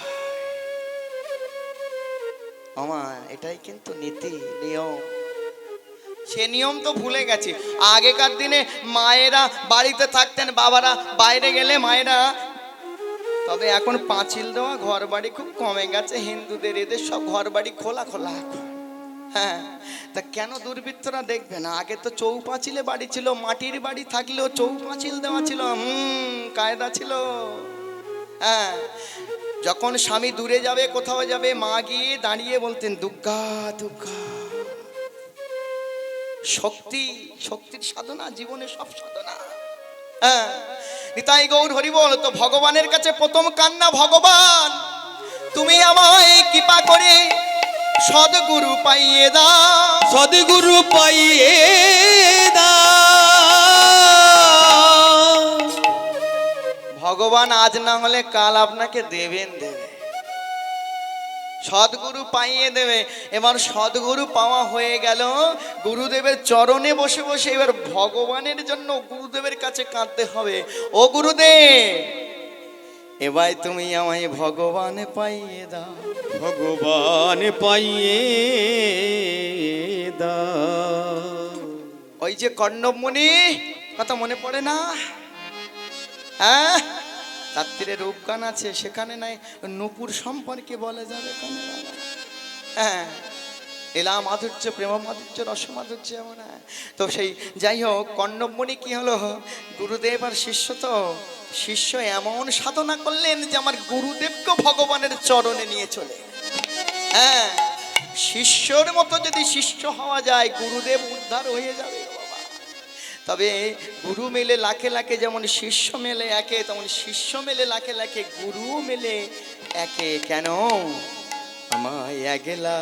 Speaker 1: আমার এটাই কিন্তু নীতি, নিয়ম। সে নিয়ম তো ভুলে গেছি। আগেকার দিনে মায়েরা বাড়িতে থাকতেন, বাবারা বাইরে গেলে মায়েরা, তবে এখন পাঁচিল দেওয়া ঘর বাড়ি খুব কমে গেছে হিন্দুদের। এদের সব ঘর বাড়ি খোলা খোলা এখন। হ্যাঁ, তা কেন দুর্বৃত্তরা দেখবে না? আগে তো চৌপাঁচিলে বাড়ি ছিল, মাটির বাড়ি থাকলেও চৌপাঁচিল দেওয়া ছিল, কায়দা ছিল। হ্যাঁ, যখন স্বামী দূরে যাবে, কোথাও যাবে, মা গিয়ে দাঁড়িয়ে বলতেন, দুর্গা দুর্গা। শক্তি, শক্তির সাধনা, জীবনে সব সাধনা। হ্যাঁ, নিতাই গৌর হরি বল। তো ভগবানের কাছে প্রথম কান্না, ভগবান তুমি আমায় কৃপা করে সদ্গুরু পাইয়ে দাও,
Speaker 2: সদ্গুরু পাইয়ে দাও।
Speaker 1: ভগবান আজ না হলে কাল আপনাকে দেবেন, দেবে, সদ্গুরু পাইয়ে দেবে। এবার সদ্গুরু পাওয়া হয়ে গেল, গুরুদেবের চরণে বসে বসে এবার ভগবানের জন্য গুরুদেবের কাছে কাঁদতে হবে। ও গুরুদেব, এবার তুমি আমায় ভগবান পাইয়ে দাও,
Speaker 2: ভগবান পাইয়ে দাও।
Speaker 1: ওই যে কর্ণবমণি কথা মনে পড়ে না? হ্যাঁ, রাত্রিরে রূপগান আছে, সেখানে নাই নূপুর সম্পর্কে বলা যাবে কেন? হ্যাঁ, এলা মাধুর্য, প্রেম মাধুর্য, রস মাধুর্য এমন। তো সেই যাই হোক, কর্ণবমণি কি হলো, গুরুদেব আর শিষ্য, তো শিষ্য এমন সাধনা করলেন যে আমার গুরুদেবকে ভগবানের চরণে নিয়ে চলে। হ্যাঁ, শিষ্যর মতো যদি শিষ্য হওয়া যায়, গুরুদেব উদ্ধার হয়ে যাবে বাবা। তবে গুরু মেলে লাখে লাখে, যেমন শিষ্য মেলে একে, তেমন শিষ্য মেলে লাখে লাখে, গুরু মেলে একে। কেন? আমায় একলা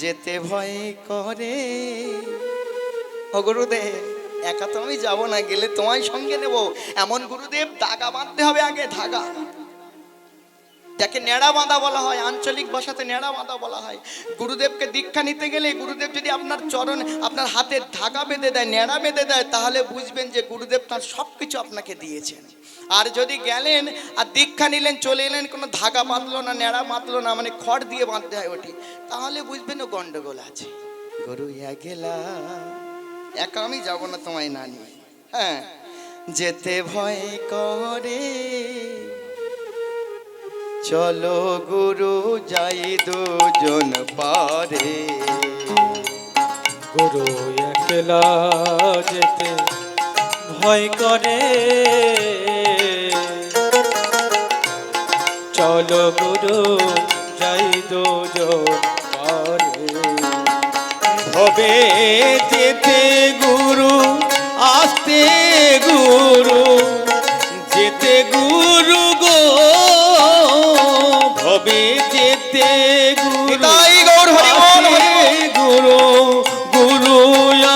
Speaker 1: যেতে ভয় করে। ও গুরুদেব, একা তো আমি যাবো না, গেলে তোমায় সঙ্গে নেব। এমন গুরুদেব, দাগা বাঁধতে হবে আগে, ধাগা, যাকে নেড়া বাঁধা বলা হয়, আঞ্চলিক ভাষাতে নেড়া বাঁধা বলা হয়। গুরুদেবকে দীক্ষা নিতে গেলে গুরুদেব যদি আপনার চরণ, আপনার হাতে ধাগা বেঁধে দেয়, নেড়া বেঁধে দেয়, তাহলে বুঝবেন যে গুরুদেব তার সব কিছু আপনাকে দিয়েছেন। আর যদি গেলেন আর দীক্ষা নিলেন, চলে এলেন, কোনো ধাগা বাঁধলো না, নেড়া বাঁধলো না, মানে খড় দিয়ে বাঁধতে হয় ওটি, তাহলে বুঝবেন ও গন্ডগোল আছে। গুরু গেলা, একা আমি যাবো না তোমায় না নিয়ে। হ্যাঁ, যেতে ভয় করে, চলো গুরু যাই দুজন পারে।
Speaker 2: গুরু একলা যেতে ভয় করে, চলো গুরু যাই দুজন পারে।
Speaker 3: হবে যেতে গুরু আসতে গুরু, যেতে গুরু গো, হবে যেতে গুরু
Speaker 1: নিতাই গৌর হরি বল, হরি বল।
Speaker 3: আসতে গুরু, গুরু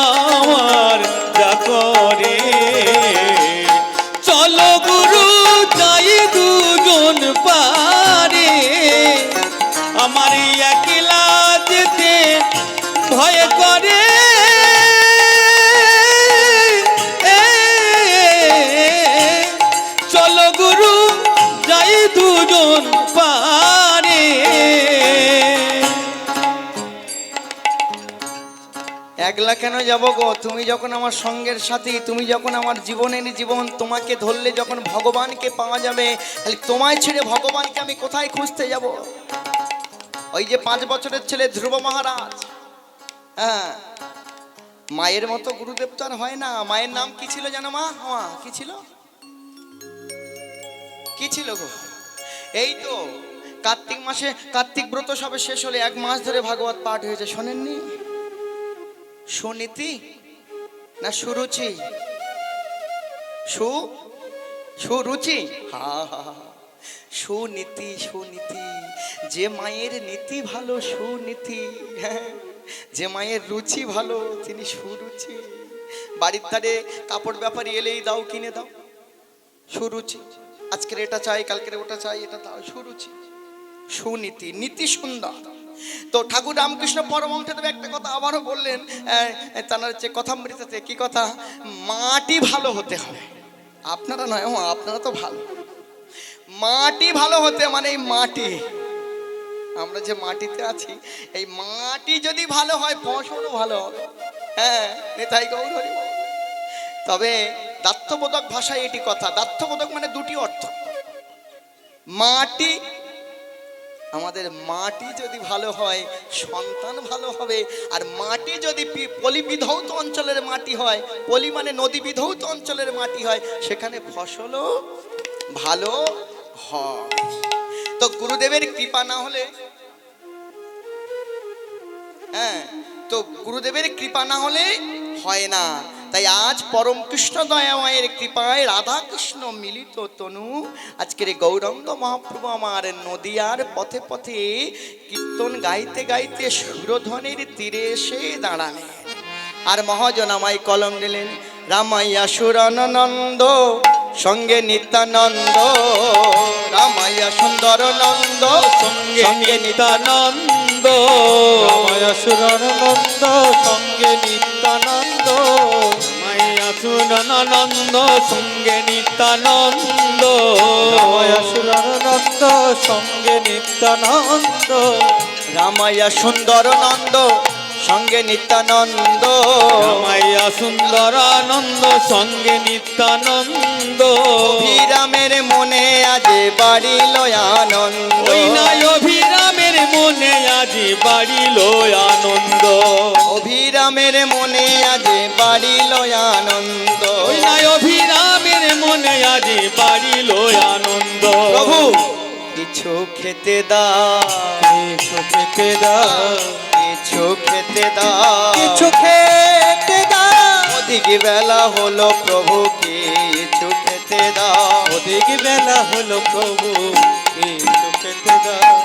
Speaker 3: আমার যা করে। চলো গুরু যাই দুজন পারে, আমার একলা যেতে ভয় করে। চলো গুরু যাই দুজন পারে।
Speaker 1: একলা কেন যাব গো? তুমি যখন আমার সঙ্গের সাথী, তুমি যখন আমার জীবনের জীবন, তোমাকে ধরলে যখন ভগবানকে পাওয়া যাবে, তাহলে তোমায় ছেড়ে ভগবানকে আমি কোথায় খুঁজতে যাব? ওই যে 5 বছরের ছেলে ধ্রুব মহারাজ, হ্যাঁ, মায়ের মতো গুরুদেব তো আর হয় না। মায়ের নাম কি ছিল জানো মা? কি ছিল, কি ছিল গো? এই তো কার্তিক মাসে কার্তিক ব্রত সবে শেষ হলে 1 মাস ধরে ভাগবত পাঠ হয়েছে, শোনেননি? সুনীতি না সুরুচি? সুরুচি, হা হা হা। সুনীতি, সুনীতি। যে মায়ের নীতি ভালো সুনীতি, হ্যাঁ, যে মায়ের রুচি ভালো তিনি সুরুচি। বাড়ির ধারে কাপড় ব্যাপারী এলেই দাও, কিনে দাও, সুরুচি। আজকের এটা চাই, কালকের ওটা চাই, এটা দাও, সুরুচি। সুনীতি, নীতি সুন্দর। তো ঠাকুর রামকৃষ্ণ পরমহংসদেব একটা কথা আবারও বললেন, তার হচ্ছে কথামৃততে, কি কথা? মাটি ভালো হতে হবে। আপনারা নয়, আপনারা তো ভালো। মাটি ভালো হতে মানে এই মাটি, আমরা যে মাটিতে আছি, এই মাটি যদি ভালো হয় ফসলও ভালো হবে। হ্যাঁ, নেতাই গৌর হরি বল। তবে দার্থবোধক ভাষায় এটি কথা। দার্থবোধক মানে দুটি অর্থ। মাটি, আমাদের মাটি যদি ভালো হয় সন্তান ভালো হবে। আর মাটি যদি পলি বিধৌত অঞ্চলের মাটি হয়, পলি মানে নদী বিধৌত অঞ্চলের মাটি হয়, সেখানে ফসলও ভালো হয়। তো গুরুদেবের কৃপা না হলে, হ্যাঁ, তো গুরুদেবের কৃপা না হলে হয় না। তাই আজ পরম কৃষ্ণ দয়াময়ের কৃপায় রাধা কৃষ্ণ মিলিত তনু, আজকের এই গৌরাঙ্গ মহাপ্রভু আমার নদিয়ার পথে পথে কীর্তন গাইতে গাইতে সুরধ্বনির তীরে এসে দাঁড়ালেন। আর মহাজন আমায় কলম দিলেন, রামাইয়া সুরানন্দ সঙ্গে নিত্যানন্দ, রামাইয়া সুন্দর নন্দ সঙ্গে নিত্যানন্দ,
Speaker 2: রামায়া সুরানন্দ সঙ্গে নিত্যানন্দ,
Speaker 3: মায়া সুরানন্দ সঙ্গে নিত্যানন্দ,
Speaker 2: রামায়া সুরানন্দ সঙ্গে নিত্যানন্দ,
Speaker 1: রামাইয়া সুন্দর নন্দ সঙ্গে নিত্যানন্দ,
Speaker 3: মায়া সুন্দরানন্দ সঙ্গে নিত্যানন্দ।
Speaker 1: অভিরামের মনে আজ বাড়িল আনন্দ,
Speaker 3: ওই নাই অভিরামের মনে আজি বাড়িল আনন্দ,
Speaker 1: অভিরামের মনে আজ বাড়িল আনন্দ।
Speaker 3: ওই নাই অভিরামের মনে আজি বাড়িল আনন্দ।
Speaker 1: প্রভু কিছু খেতে দাও,
Speaker 2: কিছু খেতে দাও,
Speaker 1: কিছু খেতে দাও,
Speaker 2: কিছু খেতে দাও,
Speaker 1: অধিক বেলা হলো প্রভু কিছু খেতে দাও,
Speaker 2: অধিক বেলা হলো প্রভু কিছু খেতে দাও।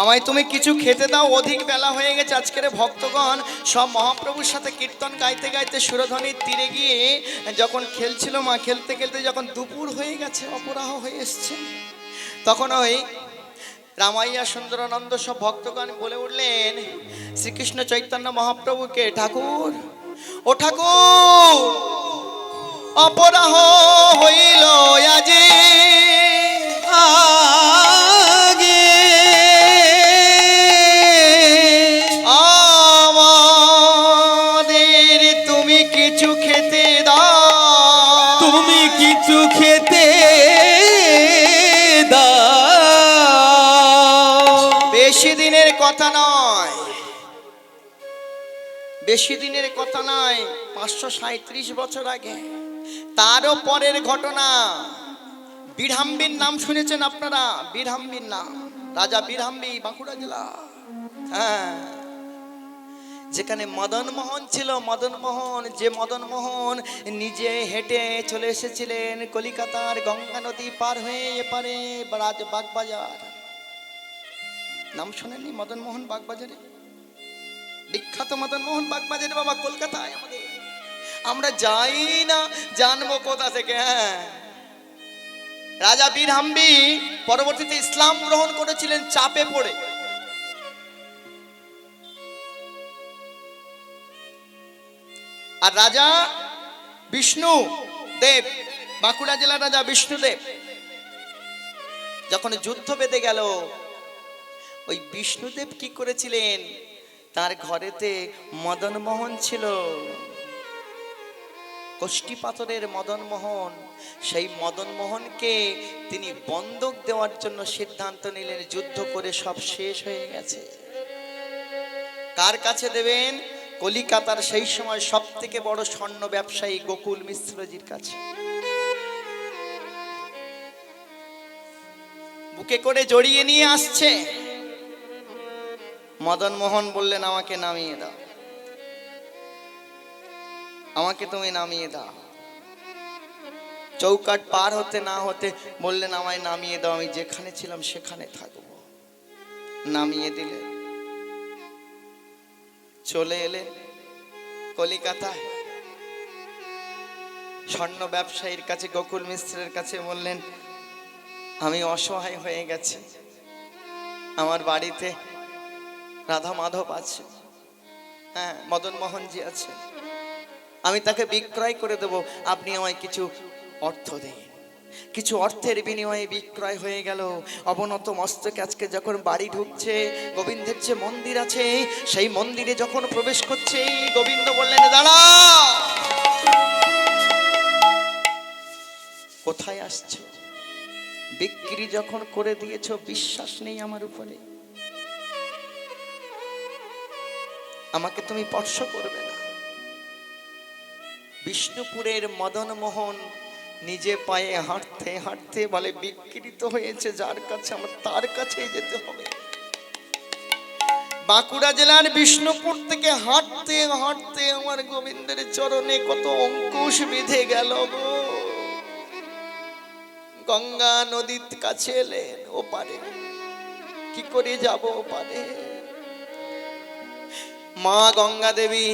Speaker 1: আমায় তুমি কিছু খেতে দাও, অধিক বেলা হয়ে গেছে। আজকের ভক্তগণ সব মহাপ্রভুর সাথে কীর্তন গাইতে গাইতে সুরধ্বনির তীরে গিয়ে যখন খেলছিল মা, খেলতে খেলতে যখন দুপুর হয়ে গেছে, অপরাহ হয়ে এসছে, তখন ওই রামাইয়া সুন্দরানন্দ সব ভক্তগণ বলে উঠলেন শ্রীকৃষ্ণ চৈতন্য মহাপ্রভুকে, ঠাকুর, ও ঠাকুর, অপরাহ হইল আজি,
Speaker 3: আগে
Speaker 1: আমাদের তুমি কিছু খেতে দাও,
Speaker 3: তুমি কিছু খেতে দাও।
Speaker 1: বেশি দিনের কথা নয়, বেশি দিনের কথা নয়, 537 বছর আগে, তারও পরের ঘটনা। বীরহাম্বির নাম শুনেছেন আপনারা? বীরহাম্বির নাম, রাজা বীরহাম্বি, বাঁকুড়া জেলা। হ্যাঁ, যেখানে মদন মোহন ছিল, মদন মোহন, যে মদন মোহন নিজে হেঁটে চলে এসেছিলেন কলিকাতার গঙ্গা নদী পার হয়ে এপারে বাগবাজার। নাম শোনেননি মদন মোহন বাগবাজারে? বিখ্যাত মদন মোহন বাগবাজারে বাবা, কলকাতায় আমাদের। আমরা যাই না, জানবো কোথা থেকে? হ্যাঁ, রাজা বীরহাম্বি পরবর্তীতে ইসলাম গ্রহণ করেছিলেন চাপে পড়ে। আর রাজা বিষ্ণু দেব, বাঁকুড়া জেলার রাজা বিষ্ণুদেব, যখন যুদ্ধ বেঁধে গেল, ওই বিষ্ণুদেব কি করেছিলেন? তার ঘরেতে মদন মোহন ছিল, কষ্টি পাথরের মদন মোহন। সেই মদন মোহনকে তিনি বন্ধক দেওয়ার জন্য সিদ্ধান্ত নিলেন। যুদ্ধ করে সব শেষ হয়ে গেছে, কার কাছে দেবেন? কলিকাতার সেই সময় সব থেকে বড় স্বর্ণ ব্যবসায়ী গোকুল মিশ্রজির কাছে। বুকে করে জড়িয়ে নিয়ে আসছে। মদন মোহন বললেন, আমাকে নামিয়ে দাও, আমাকে তুমি নামিয়ে দাও। চৌকাট পার হতে না হতে বললেন, আমায় নামিয়ে দাও, আমি যেখানে ছিলাম সেখানে থাকবো। নামিয়ে দিলেন, চলে এলেন কলিকাতায়। স্বর্ণ ব্যবসায়ীর কাছে, গোকুল মিশ্রের কাছে বললেন, আমি অসহায় হয়ে গেছি, আমার বাড়িতে রাধা মাধব আছে, হ্যাঁ মদন মোহনজি আছে, আমি তাকে বিক্রয় করে দেব, আপনি আমায় কিছু অর্থ দিন। কিছু অর্থের বিনিময়ে বিক্রয় হয়ে গেল। অবনত মস্তকে আজকে যখন বাড়ি ঢুকছে, গোবিন্দের যে মন্দির আছে, সেই মন্দিরে যখন প্রবেশ করছে, গোবিন্দ বললেন, দাঁড়াও, কোথায় আসছো? বিক্রি যখন করে দিয়েছো, বিশ্বাস নেই আমার উপরে, আমাকে তুমি স্পর্শ করবে না। বিষ্ণুপুরের মদন মোহন নিজে পায়ে হাঁটতে হাঁটতে বলে, বিকৃত হয়েছে যার কাছে, আমার তার কাছেই যেতে হবে। বাঁকুড়া জেলার বিষ্ণুপুর থেকে হাঁটতে হাঁটতে আমার গোবিন্দের চরণে কত অঙ্কুশ বিঁধে গেল গো। গঙ্গা নদীর কাছে এলেন, ওপারে কি করে যাব? ওপারে মা গঙ্গা দেবী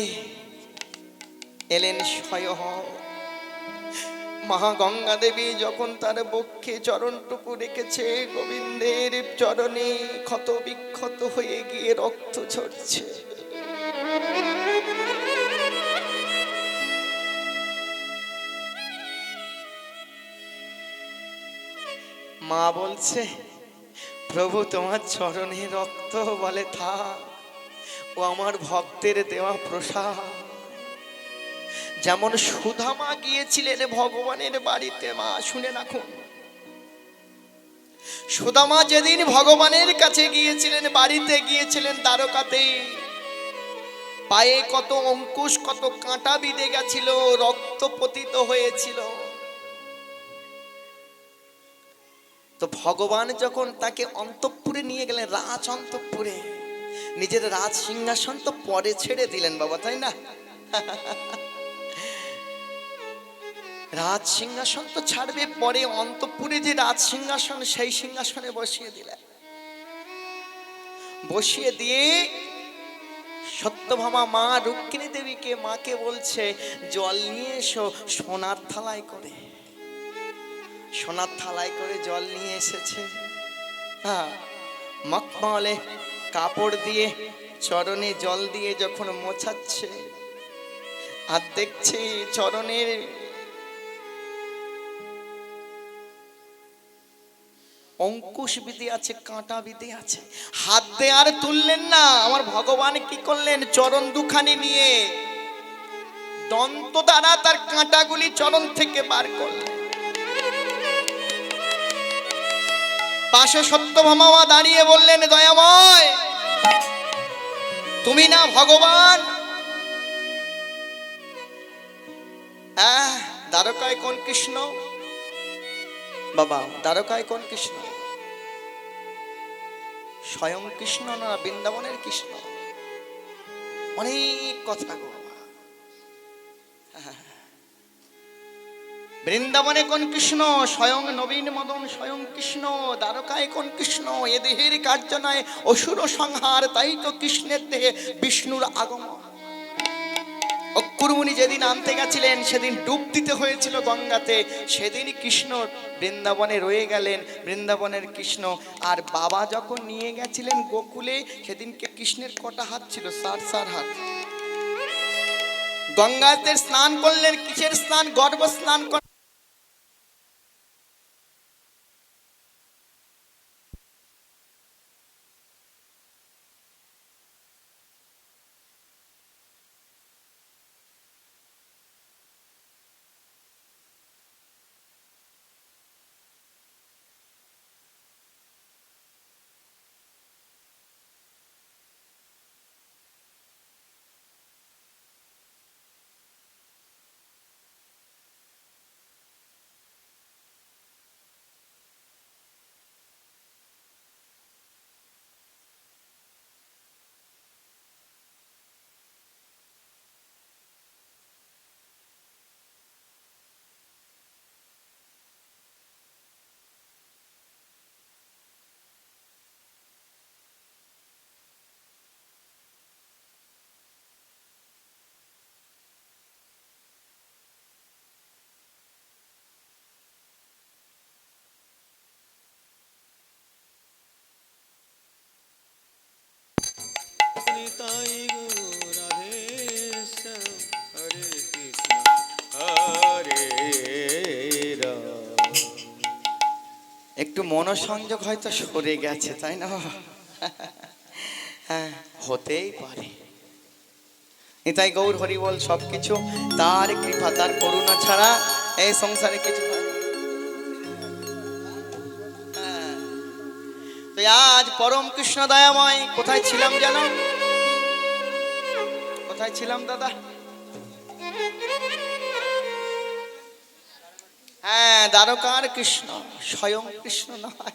Speaker 1: এলেন স্বয়ং। মা গঙ্গা দেবী যখন তার বক্ষে চরণটুকু রেখেছে, গোবিন্দের চরণে ক্ষত বিক্ষত হয়ে গিয়ে রক্ত ঝরছে। মা বলছে, প্রভু তোমার চরণে রক্ত, বলে থাক, ও আমার ভক্তের দেওয়া প্রসাদ। যেমন সুধামা গিয়েছিলেন ভগবানের বাড়িতে, মা শুনে রাখুন, সুদামা যেদিন ভগবানের কাছে গিয়েছিলেন, বাড়িতে গিয়েছিলেন দ্বারকাতে, পায়ে কত অঙ্কুশ, কত কাঁটা বিঁধে গেছিল, রক্ত পতিত হয়েছিল। তো ভগবান যখন তাকে অন্তঃপুরে নিয়ে গেলেন, রাজ অন্তঃপুরে, নিজের রাজ সিংহাসন তো পরে ছেড়ে দিলেন বাবা, তাই না? রাজ সিংহাসন তো ছাড়বে পরে, অন্তঃপুরে যে রাজ সিংহাসন, সেই সিংহাসনে বসিয়ে দিলেন। বসিয়ে দিয়ে সত্যভামা মা রুক্মিণী দেবীকে, মাকে বলছে, জল নিয়ে এসো, সোনার থালায় করে। সোনার থালায় করে জল নিয়ে এসেছে। হ্যাঁ, মখমলে কাপড় দিয়ে চরণে জল দিয়ে যখন মোছাচ্ছে, আর দেখছে চরণের অঙ্কুশ বিধি আছে, কাঁটা বিধি আছে। হাত দিয়ে আর তুললেন না। আমার ভগবান কি করলেন? চরণ দুখানি নিয়ে দন্ত দ্বারা তার কাঁটাগুলি চরণ থেকে বার করলেন। পাশে সত্যভামা দাঁড়িয়ে বললেন, দয়াময়, তুমি না ভগবান? দ্বারকায় কোন কৃষ্ণ? বাবা দ্বারকায় কোন কৃষ্ণ? স্বয়ং কৃষ্ণ না বৃন্দাবনের কৃষ্ণ? অনেক কথা গো। বৃন্দাবনে কোন কৃষ্ণ? স্বয়ং নবীন মদন স্বয়ং কৃষ্ণ। দ্বারকায় কোন কৃষ্ণ? এ দেহের কার্য নয়, অসুর সংহার, তাই তো কৃষ্ণের দেহে বিষ্ণুর আগমন। অক্কুরমুনি যেদিন আনতে গেছিলেন সেদিন ডুব দিতে হয়েছিল গঙ্গাতে, সেদিনই কৃষ্ণ বৃন্দাবনে রয়ে গেলেন, বৃন্দাবনের কৃষ্ণ। আর বাবা যখন নিয়ে গেছিলেন গোকুলে, সেদিনকে কৃষ্ণের কটা হাত ছিল? 4 হাত। গঙ্গাতে স্নান করলেন, কিসের স্নান? গর্ভ স্নান।
Speaker 3: নিতাই গৌর রাধেশ্যাম, হরে কৃষ্ণ হরে রাম।
Speaker 1: একটু মনোসংযোগ হয়তো সরে গেছে, তাই না? হ্যাঁ, হতেই পারে। নিতাই গৌর হরি বল। সবকিছু তার কৃপা, তার করুণা ছাড়া এই সংসারে কিছু হয় না। হ্যাঁ, তো আজ পরম কৃষ্ণ দয়াময় কোথায় ছিলাম জানো? কোথায় ছিলাম দাদা? হ্যাঁ, দ্বারকার কৃষ্ণ, স্বয়ং কৃষ্ণ নয়।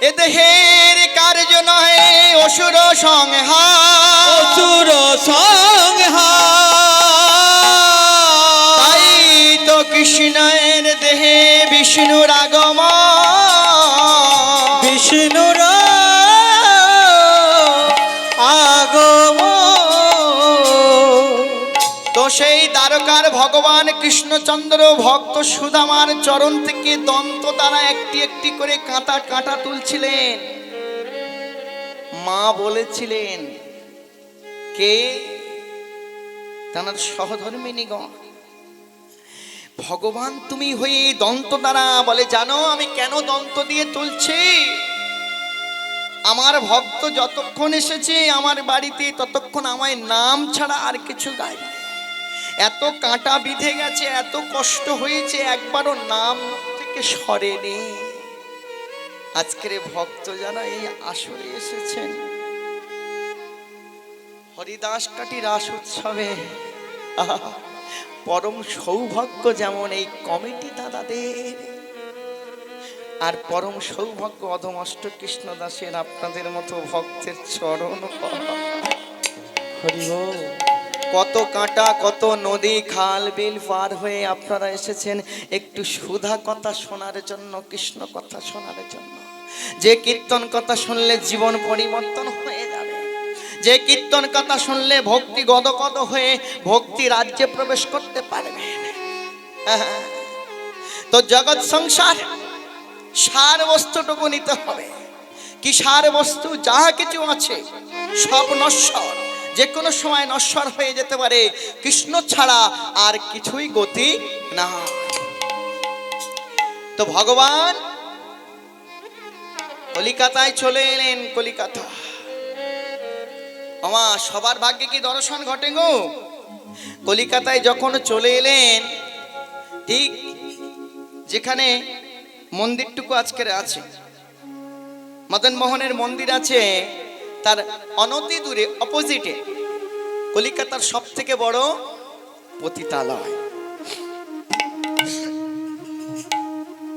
Speaker 1: এ দেহের কার্য নয়, অসুর সংহার,
Speaker 3: অসুর সংহার,
Speaker 1: তাই তো কৃষ্ণের দেহে বিষ্ণুর আগমন,
Speaker 2: বিষ্ণুর আগমন।
Speaker 1: তো সেই দ্বারকার ভগবান কৃষ্ণচন্দ্র ভক্ত সুদামার চরণ থেকে দন্ত দ্বারা একটি একটি করে কাঁটা কাঁটা তুলছিলেন। মা বলেছিলেন, কে? তার সহধর্মিণীগণ, ভগবান তুমি হয়ে দন্ত দ্বারা বলে, জানো আমি কেন দন্ত দিয়ে তুলছি? আমার ভক্ত যতক্ষণ এসেছে আমার বাড়িতে ততক্ষণ আমায় নাম ছাড়া আর কিছু গায় না। এত কাঁটা বিঁধে গেছে, এত কষ্ট হয়েছে, একবারও নাম থেকে সরেনি। আজকের ভক্ত যারা এই আসরে এসেছেন হরিদাস কাটি রাস উৎসবে, পরম সৌভাগ্য যেমন এই কমিটি দাদাদের, আর পরম সৌভাগ্য অধমষ্ট কৃষ্ণ দাসের আপনাদের মতো ভক্তের চরণ।
Speaker 2: হরি বল।
Speaker 1: কত কাঁটা, কত নদী খাল বিল পার হয়ে আপনারা এসেছেন একটু সুধা কথা শোনার জন্য, কৃষ্ণ কথা শোনার জন্য। যে কীর্তন কথা শুনলে জীবন পরিবর্তন হয়ে যাবে, যে কীর্তন কথা শুনলে ভক্তি গদগদ হয়ে ভক্তি রাজ্যে প্রবেশ করতে পারবে। তো জগৎ সংসার সার বস্তুটুকু নিতে হবে। কি সার বস্তু? যা কিছু আছে সব নশ্বর, যে কোনো সময় নশ্বর হয়ে যেতে পারে। কৃষ্ণ ছাড়া আর কিছুই গতি না। তো ভগবান কলিকাতায় চলে এলেন। কলিকাতা আমা সবার ভাগ্যে কি দর্শন ঘটে গো? কলিকাতায় যখন চলে এলেন, ঠিক যেখানে মন্দিরটুকু আজকের আছে, মদন মোহনের মন্দির আছে, তার অনতি দূরে অপোজিটে কলিকাতার সব থেকে বড় পতিতালয়।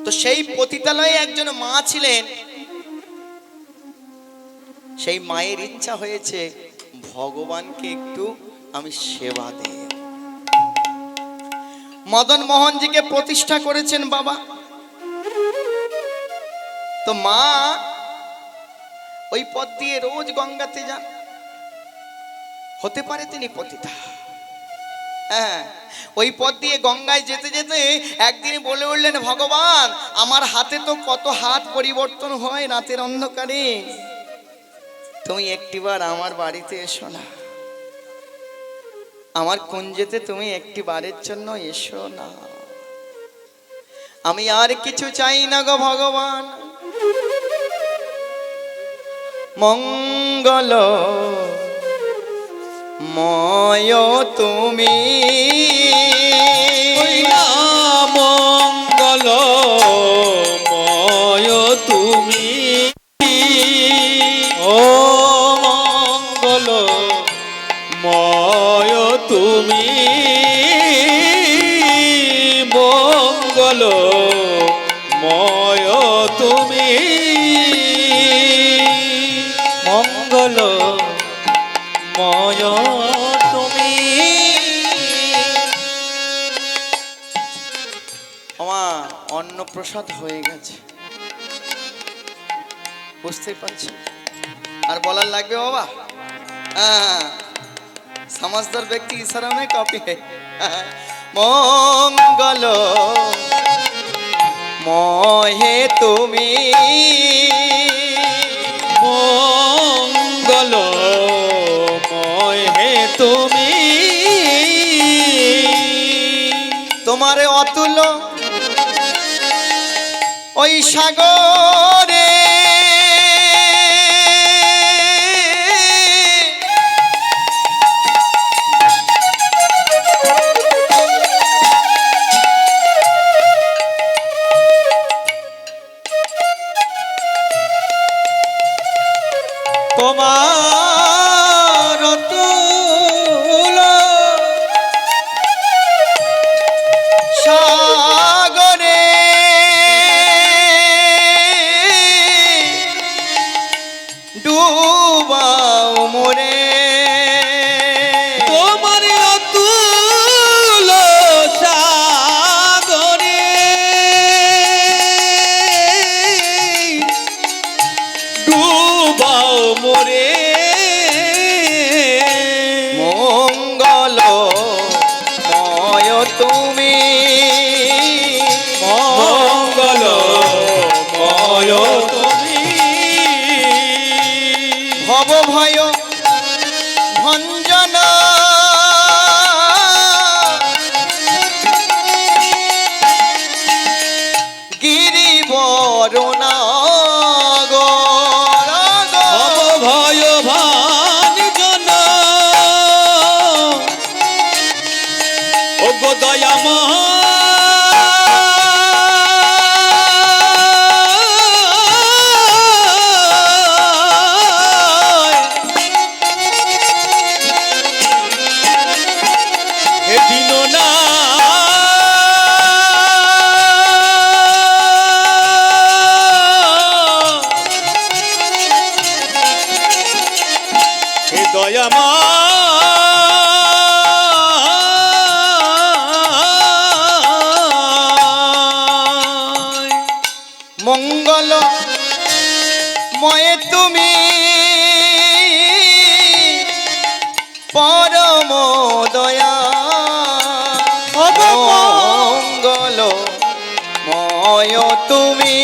Speaker 1: তো সেই পতিতালয়ে একজন মা ছিলেন, সেই মায়ের ইচ্ছা হয়েছে ভগবানকে একটু আমি সেবা দেই। মদন মোহনজিকে প্রতিষ্ঠা করেছেন বাবা। তো মা ওই পথ দিয়ে রোজ গঙ্গাতে যান। হতে পারে তিনি পতিতা, হ্যাঁ, ওই পথ দিয়ে গঙ্গায় যেতে যেতে একদিন বলে উঠলেন, ভগবান আমার হাতে তো কত হাত পরিবর্তন হয় রাতের অন্ধকারে, তুমি একটিবার আমার বাড়িতে এসো না, আমার কুঞ্জেতে তুমি একটি বারের জন্য এসো না, আমি আর কিছু চাই না গো ভগবান। মঙ্গল ময় তুমি,
Speaker 3: মঙ্গল ময় তুমি, ও মঙ্গল ময় তুমি, মঙ্গল ময় তুমি,
Speaker 2: মঙ্গল ময় তুমি।
Speaker 1: আমার অন্নপ্রসাদ হয়ে গেছে, বুঝতেই পারছি, আর বলার লাগবে বাবা? হ্যাঁ, समझदार व्यक्ति इशारा में कॉपी है। मंगल मोहे তুমি,
Speaker 3: মঙ্গল ময় হে তুমি,
Speaker 1: তোমারে অতুল ওই সাগরে তোমার অতুল সাগরে ডুবাও মোরে,
Speaker 3: তোমার অতুল সাগরে ডুবাও মোরে,
Speaker 1: মঙ্গল ময় তুমি,
Speaker 3: মঙ্গল ময় তুমি,
Speaker 1: ভব ভয় ভঞ্জন গিরিবরণা
Speaker 3: ভব ভয় ভাঞ্জন, ও গো দয়াময়, হে দীননা হে দয়াময়,
Speaker 1: মঙ্গল ময়ে তুমি পরম দয়া, মঙ্গল ময় তুমি,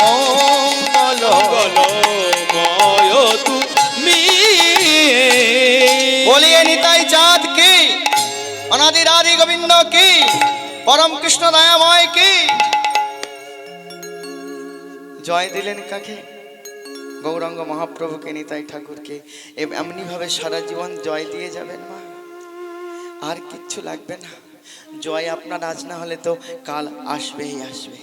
Speaker 1: মঙ্গল
Speaker 3: মঙ্গলময় তুমি,
Speaker 1: বলিয়ে নিতাই চাঁদ কি, অনাদি রাধি গোবিন্দ কি, পরম কৃষ্ণ দয়াময় কি। জয় দিলেন কাকে? গৌরাঙ্গ মহাপ্রভুকে, নিতাই ঠাকুরকে। এমনি ভাবে সারা জীবন জয় দিয়ে যাবেন মা, আর কিচ্ছু লাগবে না। জয় আপনার আজ না হলে তো কাল আসবেই আসবে।